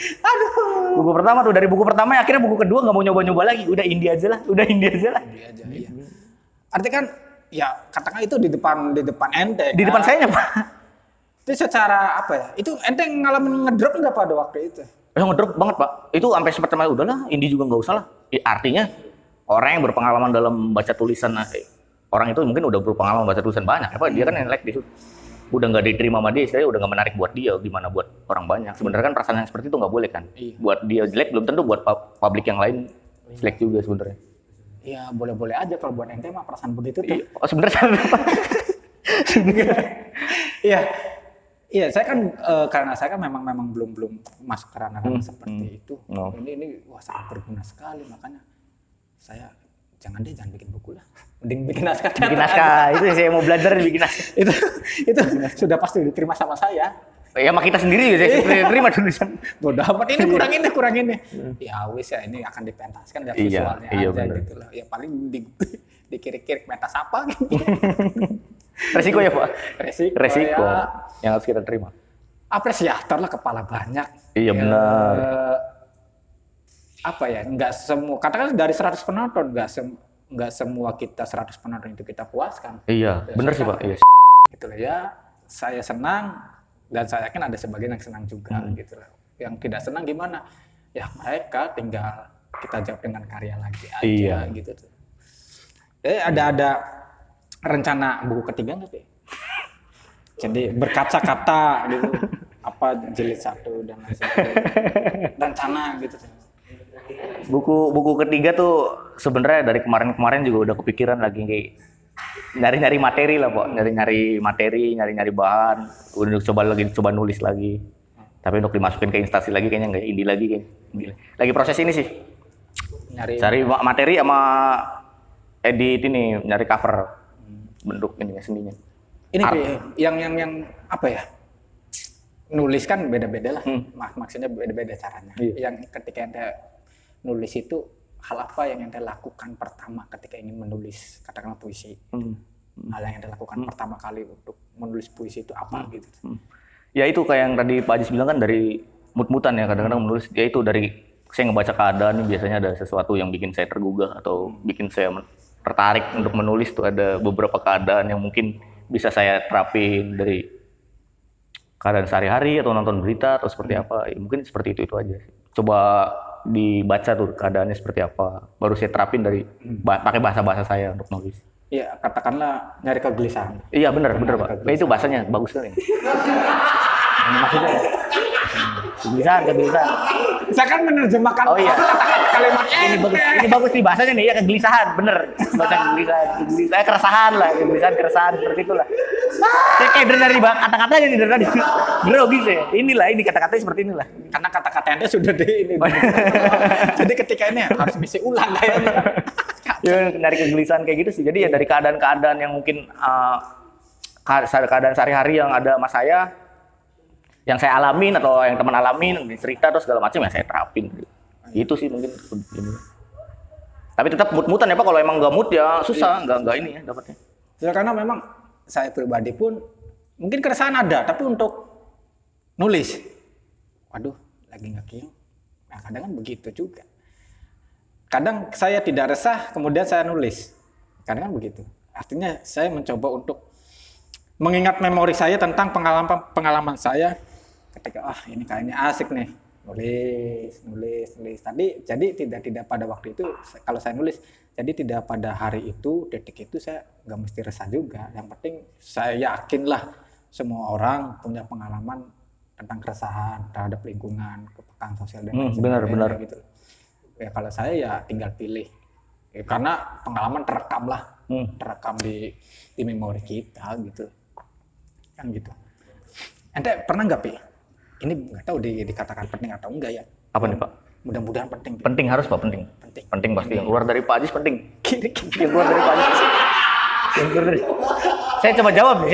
Aduh. Buku pertama tuh dari buku pertama akhirnya buku kedua nggak mau nyoba-nyoba lagi, udah indie aja lah. Iya. Artinya kan ya katakan itu di depan ente. Di depan saya Pak. Itu secara apa ya? Itu ente ngalamin ngedrop nggak pada waktu itu? Ngedrop banget Pak. Itu sampai sempat udahlah indie juga nggak usah lah. Artinya orang yang berpengalaman dalam baca tulisan orang itu mungkin udah berpengalaman baca tulisan banyak. Apa dia kan yang like di situ. Udah nggak diterima sama dia, istilahnya udah nggak menarik buat dia. Gimana buat orang banyak? Sebenarnya kan perasaan yang seperti itu nggak boleh kan. Iya. Buat dia jelek belum tentu buat publik yang lain jelek juga sebenarnya. Iya boleh-boleh aja kalau buat ente mah perasaan begitu tuh. Oh sebenarnya. Iya. Iya, saya kan karena saya kan memang belum masuk ke ranah seperti itu. No. Ini wah sangat berguna sekali, makanya saya jangan bikin buku lah. Mending bikin naskah. Bikin naskah itu saya mau belajar bikin naskah. itu sudah pasti diterima sama saya. Ya sama kita sendiri ya, saya terima tulisan. Bodoh amat ini kurang ini. Ya wis ya ini akan dipentaskan lihat visualnya aja bener. Gitu loh. Ya paling dikirik-kirik pentas apa gitu. Resiko ya Pak? Resiko ya, yang harus kita terima. Apresiator lah kepala banyak. Iya benar. Apa ya, nggak semua, katakan dari 100 penonton, nggak semua kita 100 penonton itu kita puaskan. Iya, benar sih Pak. Iya. Gitu loh ya, saya senang dan saya yakin ada sebagian yang senang juga gitu loh. Yang tidak senang gimana? Ya mereka tinggal kita jawab dengan karya lagi aja gitu tuh. Ada rencana buku ketiga nggak sih? Jadi berkaca-kata gitu, apa jilid 1 dan lain sebagainya. Rencana gitu. Buku ketiga tuh sebenarnya dari kemarin juga udah kepikiran lagi kayak nyari materi lah Pak, nyari bahan, udah coba nulis lagi. Tapi untuk dimasukin ke instansi lagi kayaknya nggak, indie lagi kayaknya. Lagi proses ini sih. Cari materi sama edit ini, nyari cover. Bentuk ini seninya. Ini yang apa ya? Nulis kan beda-beda lah. Maksudnya beda-beda caranya. Iya. Yang ketika ente nulis itu hal apa yang ente lakukan pertama ketika ingin menulis katakanlah puisi? Hal yang ente lakukan pertama kali untuk menulis puisi itu apa gitu? Ya itu kayak yang tadi Pak Ajis bilang kan dari mut-mutan ya, kadang-kadang menulis ya itu dari saya ngebaca keadaan nih, biasanya ada sesuatu yang bikin saya tergugah atau bikin saya tertarik untuk menulis tuh, ada beberapa keadaan yang mungkin bisa saya terapin dari keadaan sehari-hari atau nonton berita atau seperti apa. Ya, mungkin seperti itu aja. Coba dibaca tuh keadaannya seperti apa, baru saya terapin dari pakai bahasa-bahasa saya untuk nulis. Iya, katakanlah nyari kegelisahan. Iya benar Pak. Itu bahasanya bagus sekali. Maksudnya kegelisahan. Saya kan menerjemahkan kalimat ini bagus nih bahasanya nih, ya kegelisahan, bener. Bahasa kegelisahan, keresahan keresahan seperti itulah. Saya kayak dari kata-katanya nih dari tadi. Grogi saya. Ini kata-katanya seperti inilah. Karena kata-katanya sudah ini. Jadi ketika ini harus misi ulang kayaknya. Ya, dari kegelisahan kayak gitu sih. Jadi ya dari keadaan-keadaan yang mungkin keadaan sehari-hari yang ada sama saya, yang saya alamin atau yang teman alamin, cerita terus segala macam ya saya terapin. Itu sih mungkin. Tapi tetap mut-mutan ya Pak, kalau emang nggak mood ya susah, nggak ini ya dapatnya. Ya karena memang saya pribadi pun mungkin keresahan ada, tapi untuk nulis, waduh lagi nggak kieu. Nah kadang kan begitu juga. Kadang saya tidak resah, kemudian saya nulis. Kadang kan begitu. Artinya saya mencoba untuk mengingat memori saya tentang pengalaman saya ketika ini kayaknya asik nih, nulis. Tadi jadi tidak pada waktu itu kalau saya nulis, jadi tidak pada hari itu, detik itu saya nggak mesti resah juga. Yang penting saya yakinlah semua orang punya pengalaman tentang keresahan terhadap lingkungan, kepekaan sosial dan benar. gitu. Ya kalau saya ya tinggal pilih, ya, karena pengalaman terekam di memori kita gitu, kan gitu. Ente pernah nggak Pi? Ini nggak tahu dikatakan penting atau enggak ya? Apa nih Pak? Mudah-mudahan penting. Penting harus Pak, penting pasti. Yang keluar dari Pak Ajis penting. Yang keluar dari Pak Ajis. Saya coba jawab.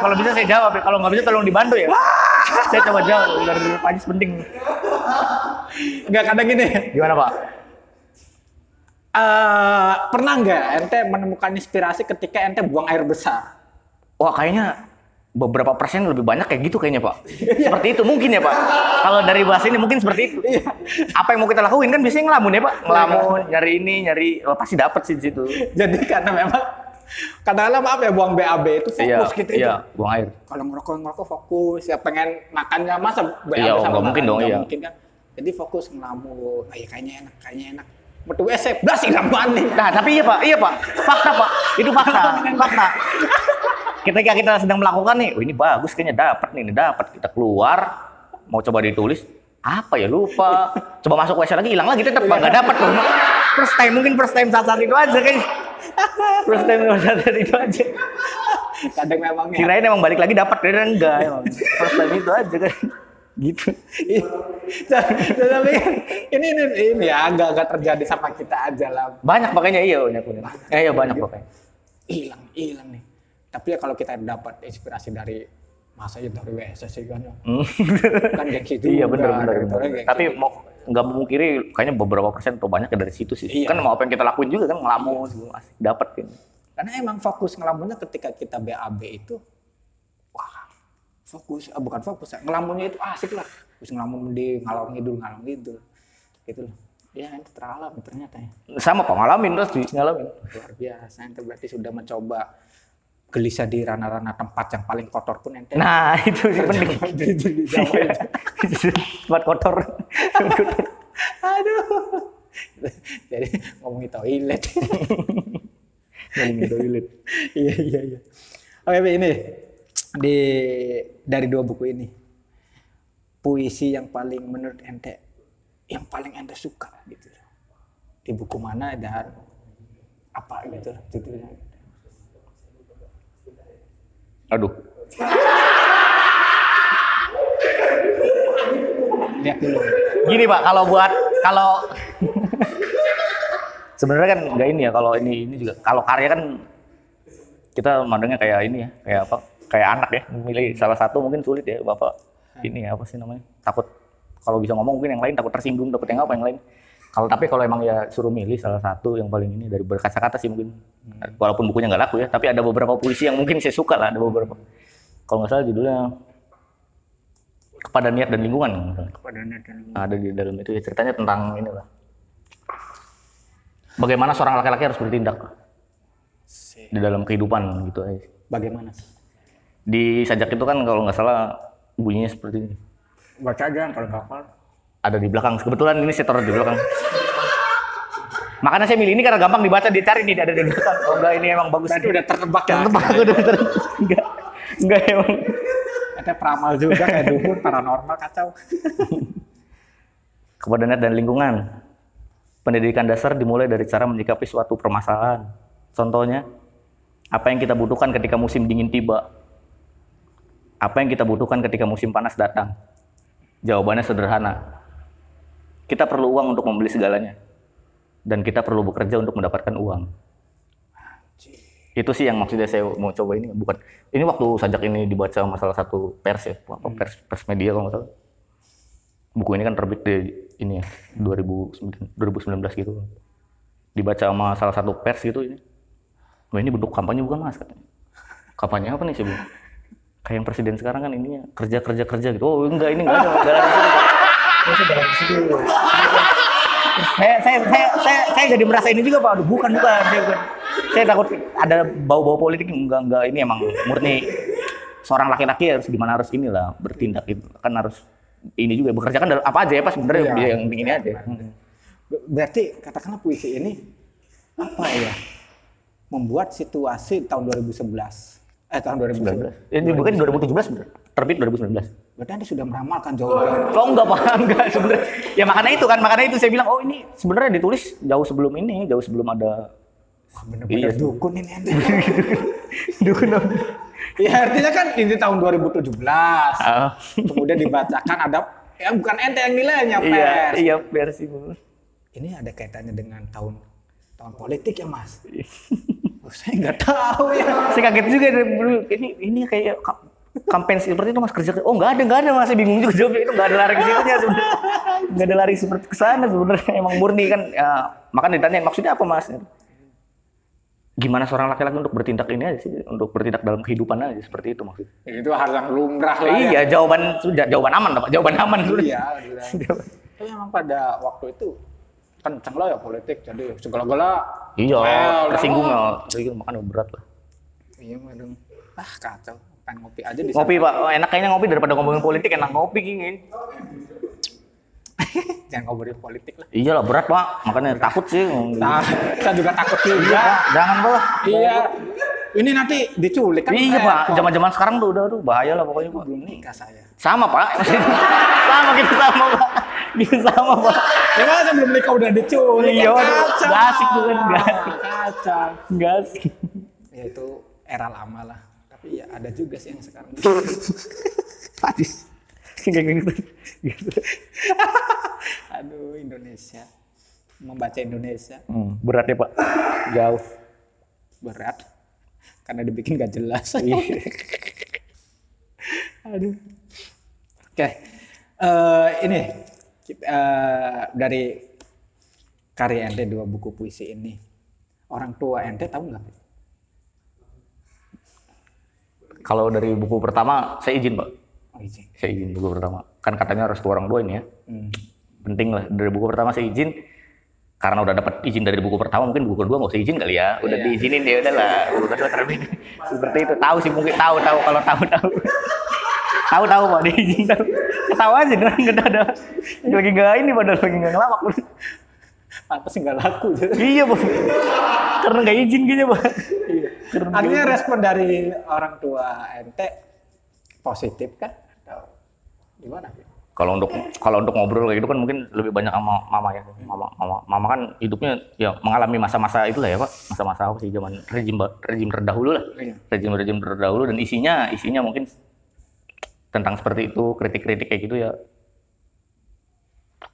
Kalau bisa saya jawab. Kalau nggak bisa tolong dibantu ya. Saya coba jawab. Dari Pak Ajis penting. Nggak kadang gini. Gimana Pak? Pernah nggak ente menemukan inspirasi ketika ente buang air besar? Wah kayaknya beberapa persen lebih banyak kayak gitu kayaknya Pak. Seperti itu mungkin ya Pak. Kalau dari bahasa ini mungkin seperti itu. Apa yang mau kita lakuin kan biasanya ngelamun ya Pak. Ngelamun, nyari pasti dapat sih di situ. Jadi karena memang kadang-kadang maaf ya buang BAB itu fokus gitu. Iya, buang air. Kalau ngerokok fokus, ya pengen makannya masa BAB sama nggak mungkin dong, iya. Mungkin kan. Jadi fokus ngelamun, kayaknya enak. Metu WC, belas hilang mandi. Nah, tapi iya Pak. Fakta Pak. Itu fakta. Ketika kita sedang melakukan nih, ini bagus kayaknya dapat kita keluar mau coba ditulis apa ya lupa, coba masuk WC lagi hilang lagi tetap nggak dapat tuh. First time saat itu aja kayaknya. Saat itu aja. Kadang memang kirain emang balik lagi dapat enggak emang. First time itu aja kan. Gitu. Tapi ini ya agak terjadi sama kita aja lah. Banyak makanya iya banyak pokoknya. Hilang nih. Tapi ya kalau kita dapat inspirasi dari masanya dari WS sih kan kayak gitu. Iya benar. Tapi mau nggak memungkiri kayaknya beberapa persen atau banyak dari situ sih. Iya. Kan mau apa yang kita lakuin juga kan ngelamun dapat kan. Karena emang fokus ngelamunnya ketika kita BAB itu bukan fokus ya. Ngelamunnya itu asik lah. Terus ngelamun di ngalor ngidul gitu loh. Ya itu teralami ternyata ya. Sama Pak ngalamin terus ngalamin. Luar biasa. Ente berarti sudah mencoba gelisah di ranah-ranah tempat yang paling kotor pun ente. Nah, itu sih penting. Tempat kotor. Aduh. Jadi ngomongin toilet. Iya. Oke, ini dari dua buku ini. Puisi yang paling menurut ente yang paling ente suka gitu. Di buku mana dan apa gitu judulnya. Aduh. Lihat dulu. Gini Pak, kalau sebenarnya kan nggak ini ya, kalau ini juga kalau karya kan kita mandangnya kayak ini ya, kayak apa? Kayak anak ya, memilih salah satu mungkin sulit ya Bapak. Ini apa sih namanya? Takut kalau bisa ngomong mungkin yang lain takut tersinggung, takut yang apa yang lain. Tapi kalau emang ya suruh milih salah satu yang paling ini dari berkata-kata sih mungkin. Walaupun bukunya nggak laku ya, tapi ada beberapa puisi yang mungkin saya suka lah, ada beberapa. Kalau nggak salah judulnya kepada niat dan lingkungan. Kepada niat dan lingkungan. Ada di dalam itu ya, ceritanya tentang inilah. Bagaimana seorang laki-laki harus bertindak di dalam kehidupan gitu aja. Bagaimana sih? Di sajak itu kan kalau nggak salah bunyinya seperti ini. Baca aja kalau nggak hafal. Ada di belakang. Kebetulan ini saya taruh di belakang. Makanya saya milih ini karena gampang dibaca, dicari nih ada di belakang. Oh enggak, ini emang bagus. Tadi udah tertebak ya. Enggak emang. Ada peramal juga kayak dukun paranormal kacau. Kepada niat dan lingkungan. Pendidikan dasar dimulai dari cara menyikapi suatu permasalahan. Contohnya, apa yang kita butuhkan ketika musim dingin tiba? Apa yang kita butuhkan ketika musim panas datang? Jawabannya sederhana. Kita perlu uang untuk membeli segalanya. Dan kita perlu bekerja untuk mendapatkan uang. Itu sih yang maksudnya saya mau coba ini. Bukan, ini waktu sajak ini dibaca sama salah satu pers ya, pers media kalau nggak salah. Buku ini kan terbit di ini ya, 2019 gitu. Dibaca sama salah satu pers gitu ini. Wah, ini bentuk kampanye bukan Mas katanya. Kampanye apa nih sih, Bu? Kayak yang presiden sekarang kan ininya kerja gitu. Oh enggak, ini enggak ada dalam situ. Saya jadi merasa ini juga Pak. Aduh, bukan. Saya takut ada bau-bau politik. Enggak, ini emang murni seorang laki-laki harus gimana, harus inilah bertindak itu. Kan harus ini juga bekerja kan apa aja ya Pak sebenarnya yang ini aja. Berarti katakanlah puisi ini apa ya? Membuat situasi tahun 2011. Tahun 2019. Ini bukan 2017 bener. Terbit 2019. Berarti Anda sudah meramalkan jawaban. Oh enggak Pak, enggak sebenarnya. Ya makanya itu saya bilang, oh ini sebenarnya ditulis jauh sebelum ada bener-bener dukun ini Anda. Dukun. Ya artinya kan ini tahun 2017. Kemudian dibacakan ada bukan ente yang nilainya pers. Iya pers itu. Ini ada kaitannya dengan tahun politik ya Mas? Saya nggak tahu ya. Saya kaget juga dulu. Ini kayak kampanye seperti itu Mas, kerja. Oh nggak ada Mas, saya bingung juga jawabnya. Itu nggak ada lari ke situ ya sebenarnya. Nggak ada lari seperti ke sana sebenarnya. Emang murni kan. Ya, makanya ditanya maksudnya apa Mas? Gimana seorang laki-laki untuk bertindak ini aja sih, untuk bertindak dalam kehidupan aja seperti itu maksudnya. Itu hal yang lumrah lah. Iya, ya. jawaban aman Pak. Jawaban aman sudah. Iya. Tapi memang pada waktu itu kenceng lah ya politik, jadi segala-gala. Iya, tersinggung ya. Makanya berat lah. Iya, madung. Kacau. Pengen ngopi aja di sana. Ngopi Pak, enak kayaknya ngopi daripada ngomongin politik, enak ngopi gini. Jangan ngobrolin politik lah. Iyalah berat Pak, makanya takut sih. Saya juga takut juga. Jangan Pak. Iya. Ini nanti diculik kan. Iya Pak, zaman-zaman sekarang tuh udah bahaya lah pokoknya Pak. Belum nikah saya. Sama Pak. Sama Pak. Kita sama Pak. Ya masa belum nikah udah diculik. Iya, gak asik tuh kan. Kacau. Gak asik. Ya itu era lama lah. Tapi ya ada juga sih yang sekarang. Padis. Gitu. Aduh, Indonesia. Membaca Indonesia. Berat ya Pak. Jauh. Berat. Karena dibikin gak jelas. Aduh. Oke. Ini dari karya ente 2 buku puisi ini. Orang tua ente tahu nggak? Kalau dari buku pertama saya izin Pak. Oh, izin. Saya izin buku pertama. Kan katanya restu orang tua ini ya. Penting lah. Dari buku pertama saya izin. Karena udah dapat izin dari buku pertama, mungkin buku kedua nggak usah izin kali ya. Udah diizinin ya udahlah. Buku kedua terbit. Seperti itu. Tahu sih mungkin tahu kalau tahu Pak diizin tahu. Ketawa aja kan enggak ada. Lagi enggak ini padahal lagi enggak ngelawak. Apa sih nggak laku? Iya Pak. Karena nggak izin gitu Pak. Iya. Artinya respon dari orang tua ente positif kan? Atau gimana? Kalau untuk ngobrol kayak gitu kan mungkin lebih banyak sama mama ya. Mama kan hidupnya ya mengalami masa-masa itulah ya Pak. Masa-masa apa sih zaman rejim terdahulu lah. Iya. Rejim terdahulu dan isinya mungkin tentang seperti itu, kritik-kritik kayak gitu ya.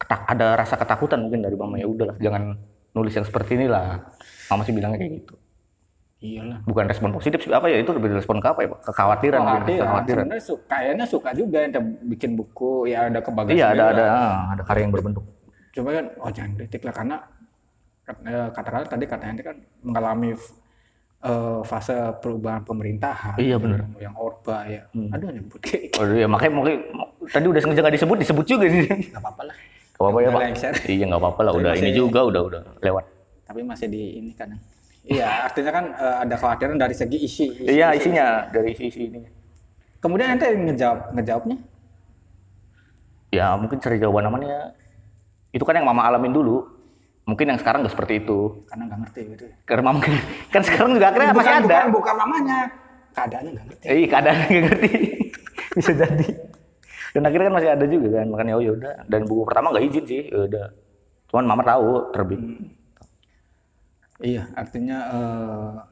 Ada rasa ketakutan mungkin dari mama, ya udahlah jangan nulis yang seperti inilah. Mama sih bilangnya kayak gitu. Iyalah. Bukan respon positif sih, apa ya, itu lebih respon ke apa ya Pak? Kekhawatiran. Sebenarnya kayaknya suka juga ente bikin buku, ya ada kebanggaan. Iya, ada karya yang berbentuk. Cuma kan jangan kritik lah, karena katakanlah tadi katanya kan mengalami fase perubahan pemerintahan. Iya benar. Yang Orba ya. Aduh nyebut kayak. Oh iya, makanya mungkin Tadi udah sengaja nggak disebut juga sih. Nggak apa-apa lah. Gak apa-apa ya Pak. Lengser. Iya nggak apa-apa lah. Udah ini juga udah lewat. Tapi masih di ini kan. Iya, artinya kan ada kekhawatiran dari segi isi. Iya isinya dari isi ini. Kemudian ente ngejawabnya? Ya mungkin cari jawaban namanya. Itu kan yang mama alamin dulu. Mungkin yang sekarang nggak seperti itu. Karena nggak ngerti gitu. Karena mama kan sekarang juga akhirnya masih ada. Bukan mamanya. Keadaannya nggak ngerti. Iya keadaannya nggak ngerti. Bisa jadi. Dan akhirnya kan masih ada juga kan. Makanya oh yaudah. Dan buku pertama nggak izin sih. Udah. Cuman mama tahu terbit. Iya, artinya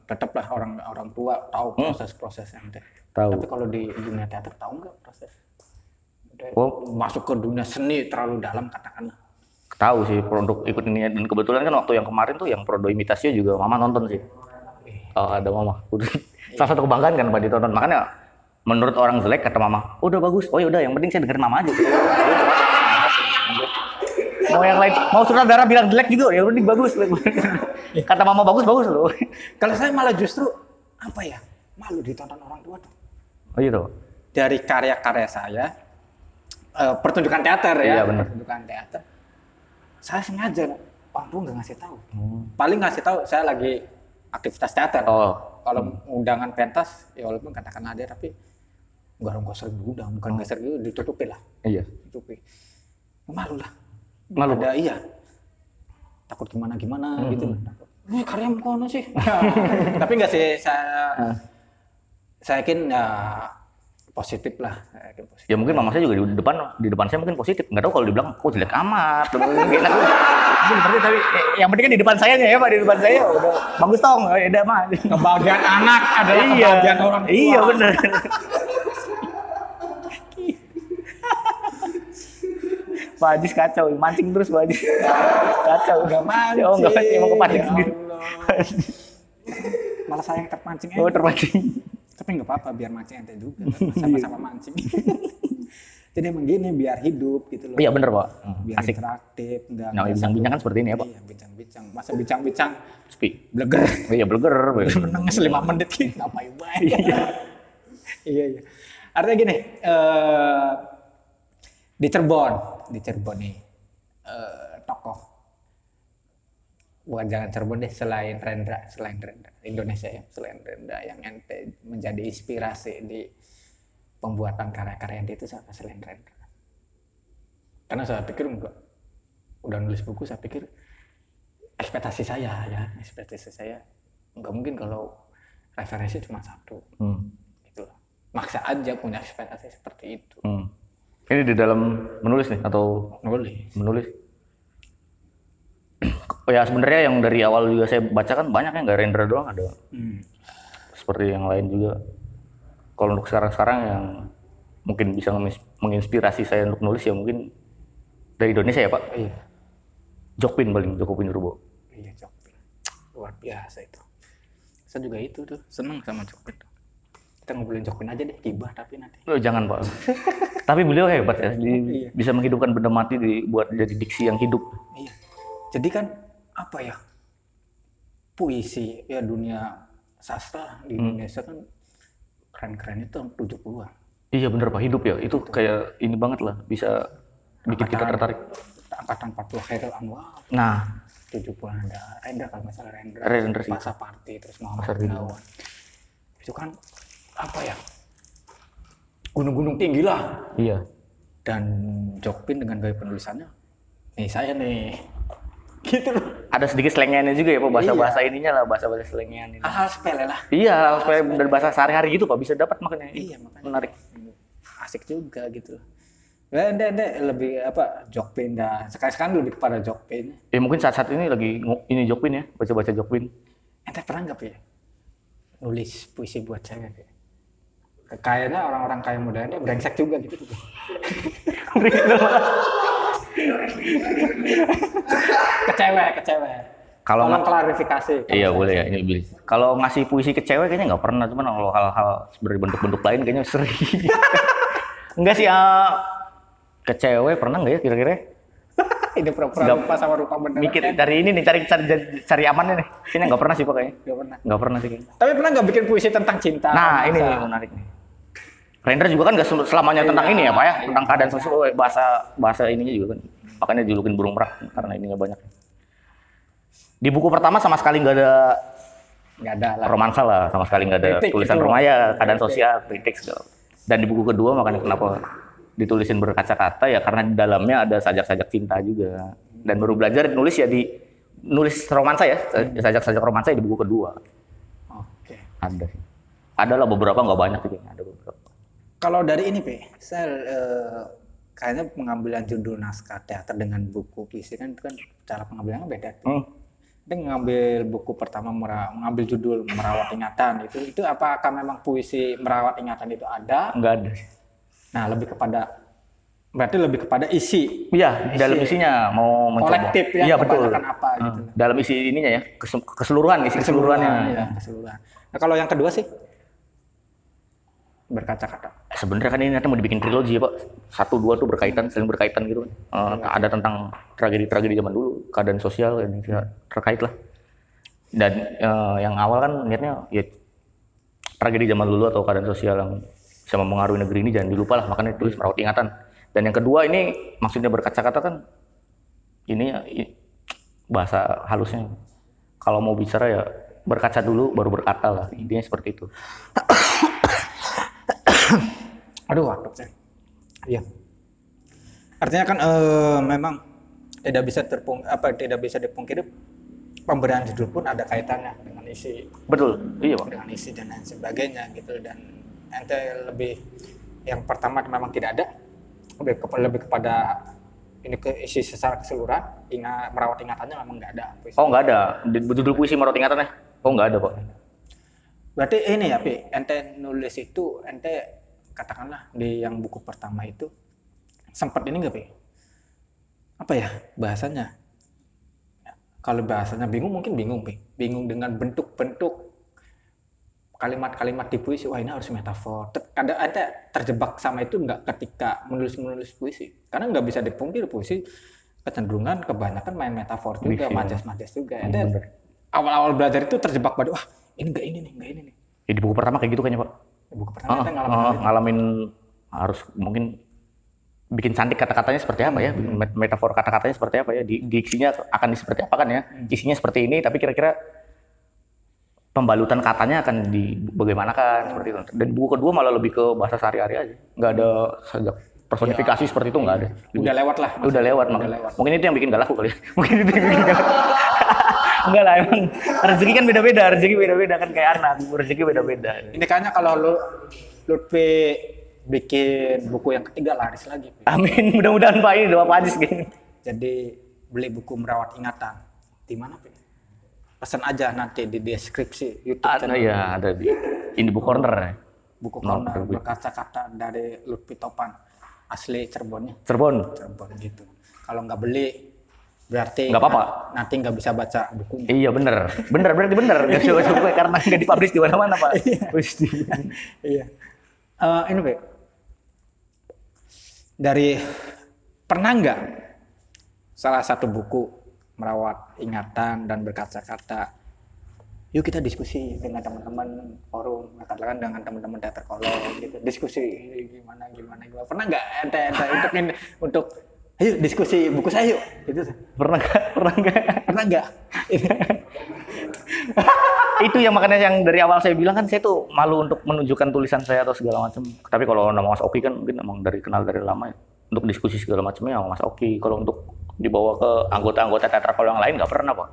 tetaplah orang tua tahu proses-proses ente. Tahu. Tapi kalau di dunia teater tahu nggak proses? Masuk ke dunia seni terlalu dalam katakanlah. Tahu sih produk ikut ini, dan kebetulan kan waktu yang kemarin tuh yang produk imitasinya juga mama nonton sih. Ada mama. Salah satu kebanggaan kan Pak ditonton. Makanya menurut orang jelek kata mama, udah bagus. Oh yaudah yang penting saya dengerin mama aja. Mau yang lain, mau sutradara bilang jelek juga, ya udah bagus. Kata mama bagus loh. Kalau saya malah justru apa ya, malu ditonton orang tua tuh. Oh gitu. Dari karya-karya saya, pertunjukan teater ya, bener. Pertunjukan teater. Saya sengaja orang tua nggak ngasih tahu. Paling ngasih tahu saya lagi aktivitas teater. Kalau undangan pentas, ya walaupun katakanlah ada, tapi nggak sering diundang, bukan nggak sering ditutupin lah. Iya. Ditutupi. Malu lah. Malu. Ada iya. Takut gimana gitu. Wih karya kono sih. Tapi nggak sih saya yakin ya positif lah. Ya mungkin mama saya juga di depan saya mungkin positif. Nggak tahu kalau dibilang kok jelek amat. Mungkin seperti tapi yang penting kan di depan saya ya Pak, di depan saya udah bagus tong. Ya udah mah. Kebahagiaan anak adalah kebahagiaan orang tua. Iya benar. Pak Ajis kacau, mancing terus Pak Ajis. Kacau. Enggak mancing. Oh enggak mancing, emang kepancing sendiri. Malah saya yang terpancing aja. Oh terpancing. Tapi nggak apa-apa, biar mancing ente juga. Sama-sama mancing. Jadi emang gini, biar hidup gitu loh. Iya bener Pak. Biar asik. Interaktif. Nah bincang-bincang kan seperti ini ya Pak. Iya bincang-bincang. Masa bincang-bincang. Sepi. Bleger. Iya bleger. Menengah 5 menit gitu. Ngapain banget. Iya. Artinya gini, di Cirebon nih tokoh bukan jangan Cirebon deh selain Rendra Indonesia ya, selain Rendra yang ente menjadi inspirasi di pembuatan karya-karya ente itu siapa selain Rendra? Karena saya pikir udah nulis buku, saya pikir ekspektasi saya nggak mungkin kalau referensi cuma satu gitu loh. Maksa aja punya ekspektasi seperti itu. Ini di dalam menulis nih atau menulis? Oh ya sebenarnya yang dari awal juga saya baca kan banyak yang nggak Rendra doang, ada seperti yang lain juga. Kalau untuk sekarang yang mungkin bisa menginspirasi saya untuk nulis ya mungkin dari Indonesia ya Pak. Iya. Jokpin Rubo. Iya Jokpin, luar biasa itu. Saya juga itu tuh seneng sama Jokpin. Kita ngobrolin Jokpin aja deh, gibah tapi nanti. Oh jangan Pak. Tapi beliau hebat ya, bisa menghidupkan benda mati buat jadi diksi yang hidup. Iya. Jadi kan apa ya, puisi ya dunia sastra di Indonesia kan keren-keren itu 70-an. Iya bener Pak, hidup ya, itu kayak ini banget lah, bisa bikin kita tertarik. Angkatan 40 Khairil Anwar. Nah. 70-an ada Rendra kalau nggak salah Rendra sih. Pasapati, terus Muhammad Gunawan. Itu kan apa ya, gunung-gunung tinggi lah. Iya. Dan Jokpin dengan gaya penulisannya, nih saya nih, gitu loh. Ada sedikit slangnya juga ya Pak, bahasa-bahasa ininya lah, bahasa-bahasa slangnya ini. Hal-hal sepele lah. Iya, hal sepele dari bahasa sehari-hari gitu Pak, bisa dapat makanya. Iya makanya. Menarik. Asik juga gitu loh. Ya, lebih apa Jokpin dah. Sekarang lebih kepada Jokpin. Ya mungkin saat ini lagi ini Jokpin ya, baca-baca Jokpin. Ente pernah nggak ya nulis puisi buat saya kayak? Kayaknya orang-orang kaya muda ini brengsek juga gitu. Kecewa. Kalau klarifikasi. Iya boleh ya ini. Kalau ngasih puisi ke cewek kayaknya nggak pernah, cuman kalau hal-hal sebenarnya bentuk-bentuk lain kayaknya sering. Enggak sih, ke cewek pernah nggak ya kira-kira? Ini pura-pura lupa sama rupa bener. Mikir dari ini nih cari amannya nih. Kayaknya nggak pernah sih Pak kayaknya. Nggak pernah sih kayaknya. Tapi pernah nggak bikin puisi tentang cinta? Nah ini menarik nih. Rendra juga kan nggak selamanya tentang ini ya Pak ya, tentang keadaan sosial, bahasa ininya juga kan. Makanya dijulukin burung merak karena ininya banyak. Di buku pertama sama sekali nggak ada lah. romansa lah, sama sekali nggak ada Kritik tulisan itu. remaja, keadaan sosial, kritik segala. Dan di buku kedua makanya kenapa ditulisin berkaca-kata ya karena di dalamnya ada sajak-sajak cinta juga. Dan baru belajar nulis ya nulis romansa ya, sajak-sajak romansa ya di buku kedua. Oke. Ada sih. Ada lah beberapa, nggak banyak sih, ada beberapa. Kalau dari ini, saya kayaknya pengambilan judul naskah teater dengan buku puisi kan itu kan cara pengambilannya beda. Dia ngambil buku pertama mengambil judul Merawat Ingatan itu apakah memang puisi Merawat Ingatan itu ada? Nggak ada. Nah, berarti lebih kepada isi. Iya, dalam isinya mau mencoba. Kolektif ya, iya, betul. Apa gitu. Dalam isi ininya ya, keseluruhan keseluruhannya. Ya, keseluruhan. Nah, kalau yang kedua sih berkaca-kata. Sebenarnya kan ini nanti mau dibikin trilogi ya Pak. 1, 2 tuh saling berkaitan gitu. Ada tentang tragedi-tragedi zaman dulu, keadaan sosial yang terkait lah. Dan yang awal kan niatnya ya tragedi zaman dulu atau keadaan sosial yang bisa mempengaruhi negeri ini jangan dilupa lah, makanya tulis Merawat Ingatan. Dan yang kedua ini maksudnya berkaca-kata kan ini bahasa halusnya. Kalau mau bicara ya berkaca dulu baru berkata lah, intinya seperti itu. Aduh, waduh saya. Iya. Artinya kan memang tidak bisa dipungkiri pemberian judul pun ada kaitannya dengan isi. Betul, iya Pak. Dengan isi dan lain sebagainya gitu, dan ente lebih yang pertama memang tidak ada, lebih kepada ini ke isi secara keseluruhan, merawat ingatannya memang nggak ada. Puisi. Oh nggak ada, judul puisi Merawat Ingatannya? Oh nggak ada Pak. Berarti ini ya ente nulis itu ente katakanlah di yang buku pertama itu sempat ini nggak apa ya bahasanya? Kalau bahasanya bingung mungkin bingung dengan bentuk-bentuk kalimat-kalimat di puisi. Wah, ini harus metafor. Kadang ente terjebak sama itu nggak ketika menulis puisi? Karena nggak bisa dipungkiri puisi kecenderungan kebanyakan main metafor juga, majas-majas juga. Ente awal-awal belajar itu terjebak pada wah ini nggak ini nih. Ya, di buku pertama kayak gitu kayaknya Pak. Di buku pertama ente ngalamin harus mungkin bikin cantik kata-katanya seperti apa ya, metafor kata-katanya seperti apa ya, diksinya akan seperti apa kan ya, isinya seperti ini tapi kira-kira pembalutan katanya akan bagaimanakan seperti itu. Dan buku kedua malah lebih ke bahasa sehari-hari aja, nggak ada sajak personifikasi seperti itu, nggak ada. Udah lewat lah. Udah lewat. Mungkin itu yang bikin gak laku kali. Mungkin itu yang bikin gak laku. Enggak lah, emang rezeki kan beda-beda kan kayak anak, rezeki beda-beda. Ini kayaknya kalau Lutfi bikin buku yang ketiga laris lagi. Amin, mudah-mudahan Pak, ini doa Pak Ajis gini. Jadi beli buku Merawat Ingatan di mana Pak? Pesan aja nanti di deskripsi YouTube channel. Iya, ada di Buku Corner. Buku Corner berkaca-kata dari Lutfi Topan, asli Cirebon gitu. Kalau nggak beli berarti nggak apa-apa. Nanti nggak bisa baca bukunya. Iya berarti bener. Nggak bisa baca buku karena nggak dipublish di mana-mana Pak. Iya. Ini Pak, pernah nggak salah satu buku Merawat Ingatan dan berkaca-kata, yuk kita diskusi dengan teman-teman forum, katakan dengan teman-teman teater kolong gitu, diskusi gimana, pernah nggak ente untuk ayo diskusi buku saya yuk, gitu. Pernah nggak? Itu yang makanya yang dari awal saya bilang kan, saya tuh malu untuk menunjukkan tulisan saya atau segala macam. Tapi kalau nama Mas Oki kan mungkin emang kenal dari lama ya. Untuk diskusi segala macamnya sama Mas Oki. Kalau untuk dibawa ke anggota-anggota teater kalau yang lain nggak pernah Pak.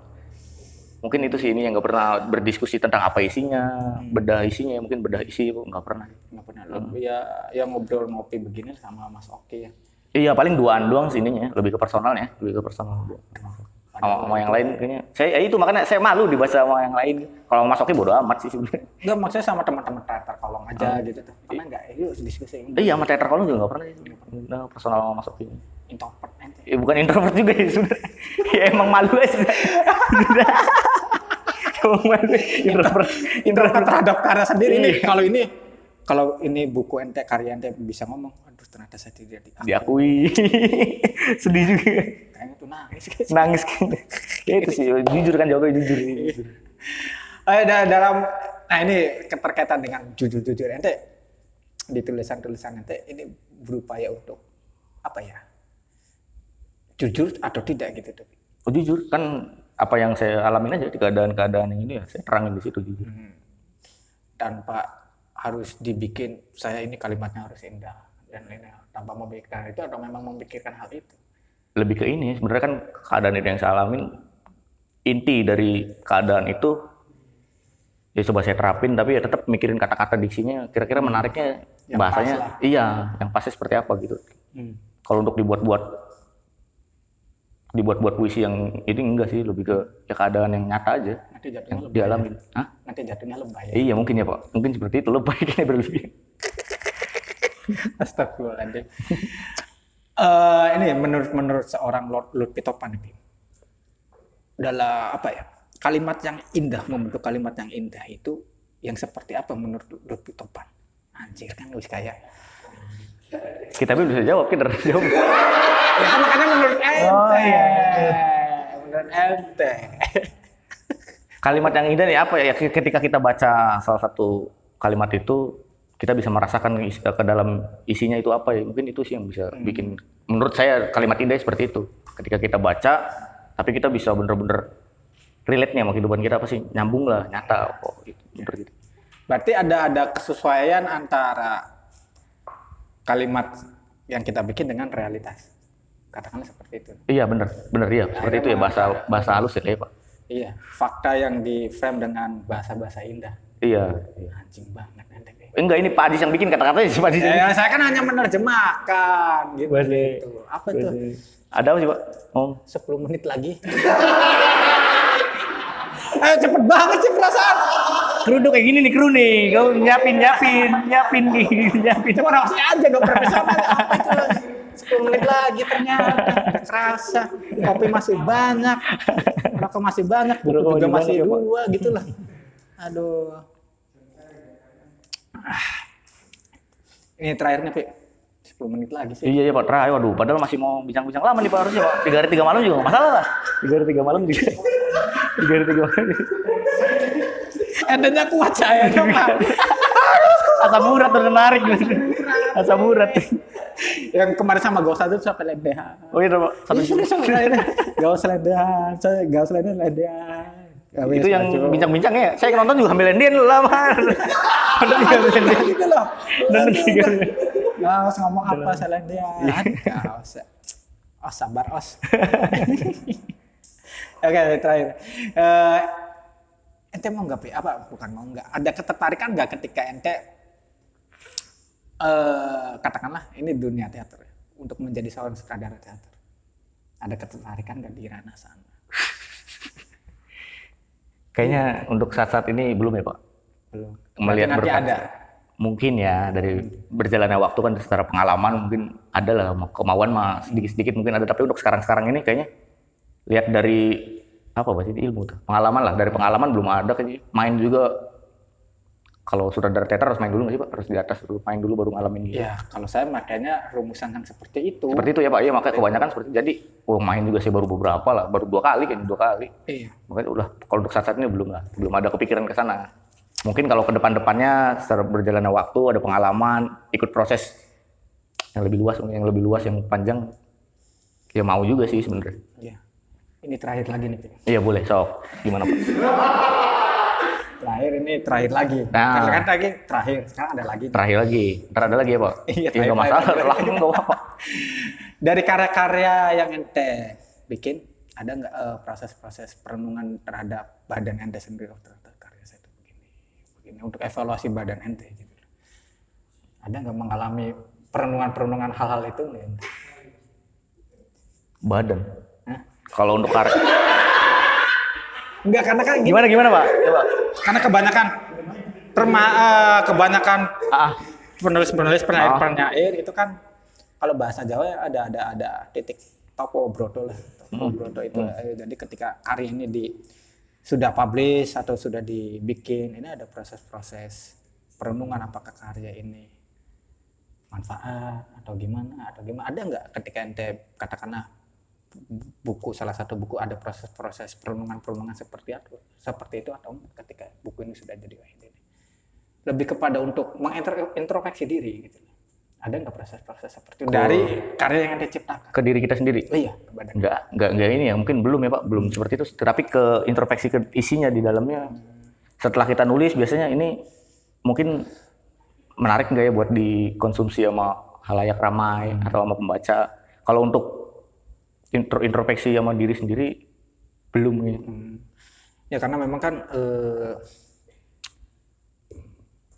Mungkin itu sih ini yang nggak pernah berdiskusi tentang apa isinya, bedah isinya, mungkin bedah isi nggak pernah. Ya ngobrol ngopi begini sama Mas Oki ya. Iya, paling duaan doang sih ininya, lebih ke personalnya, sama yang lain kayaknya. Saya itu makanya saya malu dibaca sama yang lain. Kalau Mas Oki bodo amat sih sebenarnya. Enggak, maksudnya sama teman-teman teater kolong aja gitu tuh. Pernah enggak? Yuk diskusi. Iya, sama teater kolong juga enggak pernah sih. Nah, personal sama Mas Oki. Introvert ente. Bukan introvert juga ya sebenarnya. Ya emang malu aja. Emang malu. Introvert terhadap karya sendiri nih. Kalau ini buku ente, karya ente bisa ngomong, aduh ternyata saya tidak diakui. Sedih juga. Kayaknya tuh nangis kan. Ya itu sih, jujur kan, jawabnya jujur. Nah ini keterkaitan dengan jujur ente di tulisan-tulisan ente ini berupaya untuk apa ya, jujur atau tidak gitu tuh? Oh, jujur kan apa yang saya alamin aja di keadaan-keadaan yang ini ya saya terangin di situ jujur. Tanpa harus dibikin saya ini kalimatnya harus indah dan ini tanpa memikirkan itu atau memang memikirkan hal itu? Lebih ke ini sebenarnya kan keadaan itu yang saya alamin, inti dari keadaan itu ya coba saya terapin, tapi ya tetap mikirin kata-kata diksinya kira-kira menariknya Yang bahasanya pas lah. iya yang pasnya seperti apa gitu. Kalau untuk dibuat-buat puisi yang ini enggak sih, lebih ke ya keadaan yang nyata aja Nanti jatuhnya yang lebay. dialamin. Hah? Nanti jatuhnya lebay. Iya mungkin ya Pak, mungkin seperti itu, lebay kayaknya berlebihan. Astagfirullahaladzim. Ini menurut seorang Lord Lutfi Topan ini adalah apa ya, kalimat yang indah, membentuk kalimat yang indah itu yang seperti apa menurut Lutfi Topan? Anjir kan wis kayak Kita bisa jawab, kita harus jawab. ya kan makanya menurut ente. Oh, iya. Menurut ente. Kalimat yang indah nih apa ya? Ketika kita baca salah satu kalimat itu, kita bisa merasakan ke dalam isinya itu apa ya? Mungkin itu sih yang bisa bikin, menurut saya kalimat indah seperti itu. Ketika kita baca, tapi kita bisa bener-bener relate nih sama kehidupan kita, apa sih? Nyambung lah, nyata kok. Gitu. Gitu. Berarti ada kesesuaian antara kalimat yang kita bikin dengan realitas. Katakanlah seperti itu. Iya bener iya. Seperti itu ya, bahasa halus ya kayak Pak. Iya, fakta yang di frame dengan bahasa-bahasa indah. Iya. Anjing banget ente. Enggak, ini Pak Adis yang bikin kata-katanya sih Pak Adis. Ya, saya kan hanya menerjemahkan gitu. Apa tuh? Ada apa sih Pak? 10 menit lagi. Cepet banget sih perasaan. Kru kayak gini nih, kru nih. Kau nyiapin gini. Cuma rasanya aja dong profesional. Apa itu? 10 menit lagi ternyata. Kerasa. Kopi masih banyak. Rokok masih banyak. Buku juga masih 2 gitu lah. Aduh. Ini terakhirnya, Pi. 10 menit lagi sih. Iya Pak, terakhir. Waduh, padahal masih mau bincang-bincang lama nih Pak harusnya Pak. 3 hari 3 malam juga nggak masalah lah. 3 hari 3 malam juga. 3 hari 3 malam. Endenya kuat saya dong, Pak. Asam urat udah menarik. Asam urat. Yang kemarin sama Gausa itu sampai ledehan. Oh iya Pak. Gausa ledehan. Saya Gausa ledehan. Itu yang bincang-bincang ya. Saya nonton juga ambil Lendian lama. Udah juga ambil Lendian. Gitu loh. Nonton juga. Gaus ngomong apa salah dia. Gaus. Oh sabar os. Oke, terakhir. Ente mau nggak, Pi? Apa? Bukan mau nggak. Ada ketertarikan nggak ketika ente katakanlah ini dunia teater ya, untuk menjadi seorang sutradara teater. Ada ketertarikan nggak di ranah sana? Kayaknya untuk saat-saat ini belum ya Pak. Belum. Melihat nanti ada. Mungkin ya dari berjalannya waktu kan secara pengalaman mungkin ada lah, kemauan mah sedikit-sedikit mungkin ada, tapi untuk sekarang-sekarang ini kayaknya lihat dari apa sih ilmu tuh, pengalaman lah, dari pengalaman belum ada kayaknya. Main juga kalau sutradara teater harus main dulu nggak sih Pak? Harus di atas dulu, main dulu baru ngalamin gitu. Ya kalau saya makanya rumusan yang seperti itu. Seperti itu ya Pak, iya makanya kebanyakan seperti itu. Jadi main juga sih baru beberapa lah, baru 2 kali kayaknya, 2 kali. Iya. Makanya udah kalau untuk saat-saat ini belum ada kepikiran ke sana. Mungkin kalau ke depan-depannya setelah berjalannya waktu, ada pengalaman, ikut proses yang lebih luas, yang panjang, ya mau juga sih sebenarnya. Iya. Ini terakhir lagi nih, Pi. Iya boleh, sok. Gimana Pak? Terakhir lagi. Nah. Kan lagi terakhir, sekarang ada lagi. Terakhir lagi, ntar ada lagi ya Pak? Iya, ya, nggak masalah, langsung nggak apa-apa. Dari karya-karya yang ente bikin, ada nggak proses-proses perenungan terhadap badan ente sendiri? Karya saya itu begini, untuk evaluasi badan ente gitu. Ada nggak mengalami perenungan hal-hal itu nggak ente? Badan? Kalau untuk karya? Enggak, karena kan Gimana Pak? Coba. Karena kebanyakan penulis-penulis penyair itu kan kalau bahasa Jawa ada titik topo broto lah. Topo broto itu. Jadi ketika karya ini sudah publish atau sudah dibikin, ini ada proses-proses perenungan apakah karya ini manfaat atau gimana. Ada nggak ketika ente katakanlah salah satu buku ada proses-proses perenungan seperti itu atau ketika buku ini sudah jadi wah ini lebih kepada untuk mengintrospeksi diri gitu. Ada nggak proses-proses seperti itu dari karya yang Anda ciptakan? Ke diri kita sendiri? Iya. Nggak ini ya, mungkin belum ya Pak, belum seperti itu. Tapi ke introspeksi ke isinya di dalamnya. Setelah kita nulis biasanya ini mungkin menarik nggak ya buat dikonsumsi sama halayak ramai atau sama pembaca. Kalau untuk introspeksi sama diri sendiri belum ya. Ya karena memang kan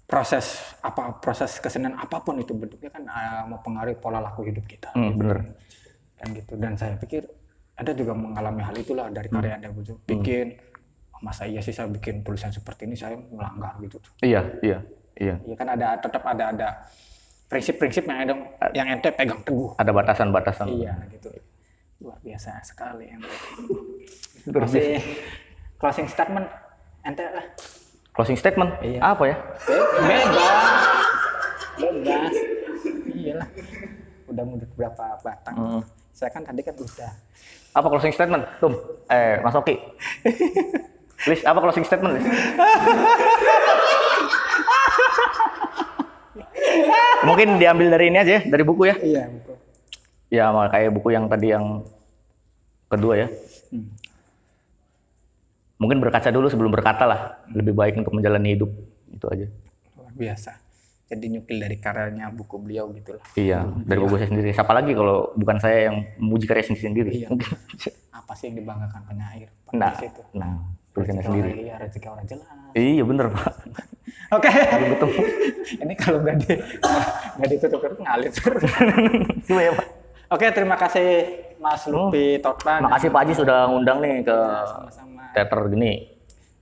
proses kesenian apapun itu bentuknya kan mempengaruhi pola laku hidup kita. Bener. Kan gitu. Dan saya pikir Anda juga mengalami hal itulah dari karya Anda bikin. Masa iya sih saya bikin tulisan seperti ini saya melanggar gitu. Iya. Iya kan tetap ada prinsip-prinsip yang ente pegang teguh. Ada batasan-batasan. Iya gitu. Luar biasa sekali ente. Masih closing statement ente lah. Closing statement? Iya. Apa ya? Bebas. Iyalah. Udah mundur berapa batang. Saya kan tadi kan udah. Apa closing statement? Mas Oki. Please, apa closing statement? Mungkin diambil dari ini aja ya, dari buku ya? Iya, buku. Ya, kayak buku yang tadi yang kedua ya. Mungkin berkaca dulu sebelum berkata lah. Lebih baik untuk menjalani hidup. Itu aja. Luar biasa. Jadi nyukil dari karyanya buku beliau gitu lah. Iya, dari buku saya sendiri. Siapa lagi kalau bukan saya yang memuji karya sendiri. Iya. Apa sih yang dibanggakan penyair? Nah, tulisannya sendiri. Iya, rezeki orang jelas. Iya, bener Pak. Oke. Betul. Ini kalau nggak ditutup ngalir terus. Iya Pak. Oke, terima kasih Mas Lutfi Tokpan. Makasih Pak Haji sudah ngundang nih ke teater gini.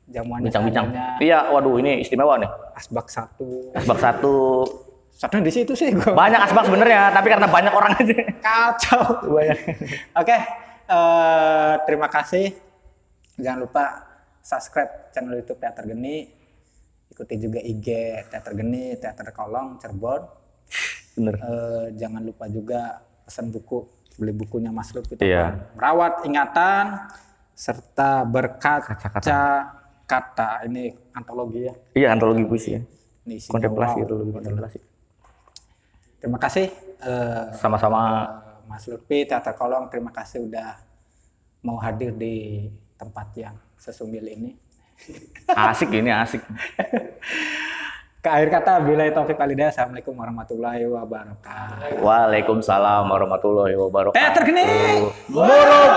Jamuannya bincang-bincang. Iya, waduh ini istimewa nih. Asbak 1. Asbak 1. Satunya di situ sih gua. Banyak asbak sebenarnya, tapi karena banyak orang aja. Kacau. Banyak. Oke, terima kasih. Jangan lupa subscribe channel YouTube Teater Geni. Ikuti juga IG Teater Geni, Teater Kolong, Cirebon. Bener. Jangan lupa juga pesan buku, beli bukunya Mas Lutfi. Iya. Merawat ingatan serta berkaca kata. Ini antologi ya. Iya, antologi puisi ya. Ini kontemplasi itu lebih kontemplasi. Terima kasih. Sama-sama Mas Lutfi, Teater Kolong. Terima kasih udah mau hadir di tempat yang sesumbil ini. Asik ini, asik. Ke akhir kata, billahi taufiq walhidayah. Assalamualaikum warahmatullahi wabarakatuh. Waalaikumsalam warahmatullahi wabarakatuh. Teater Geni. Muruk.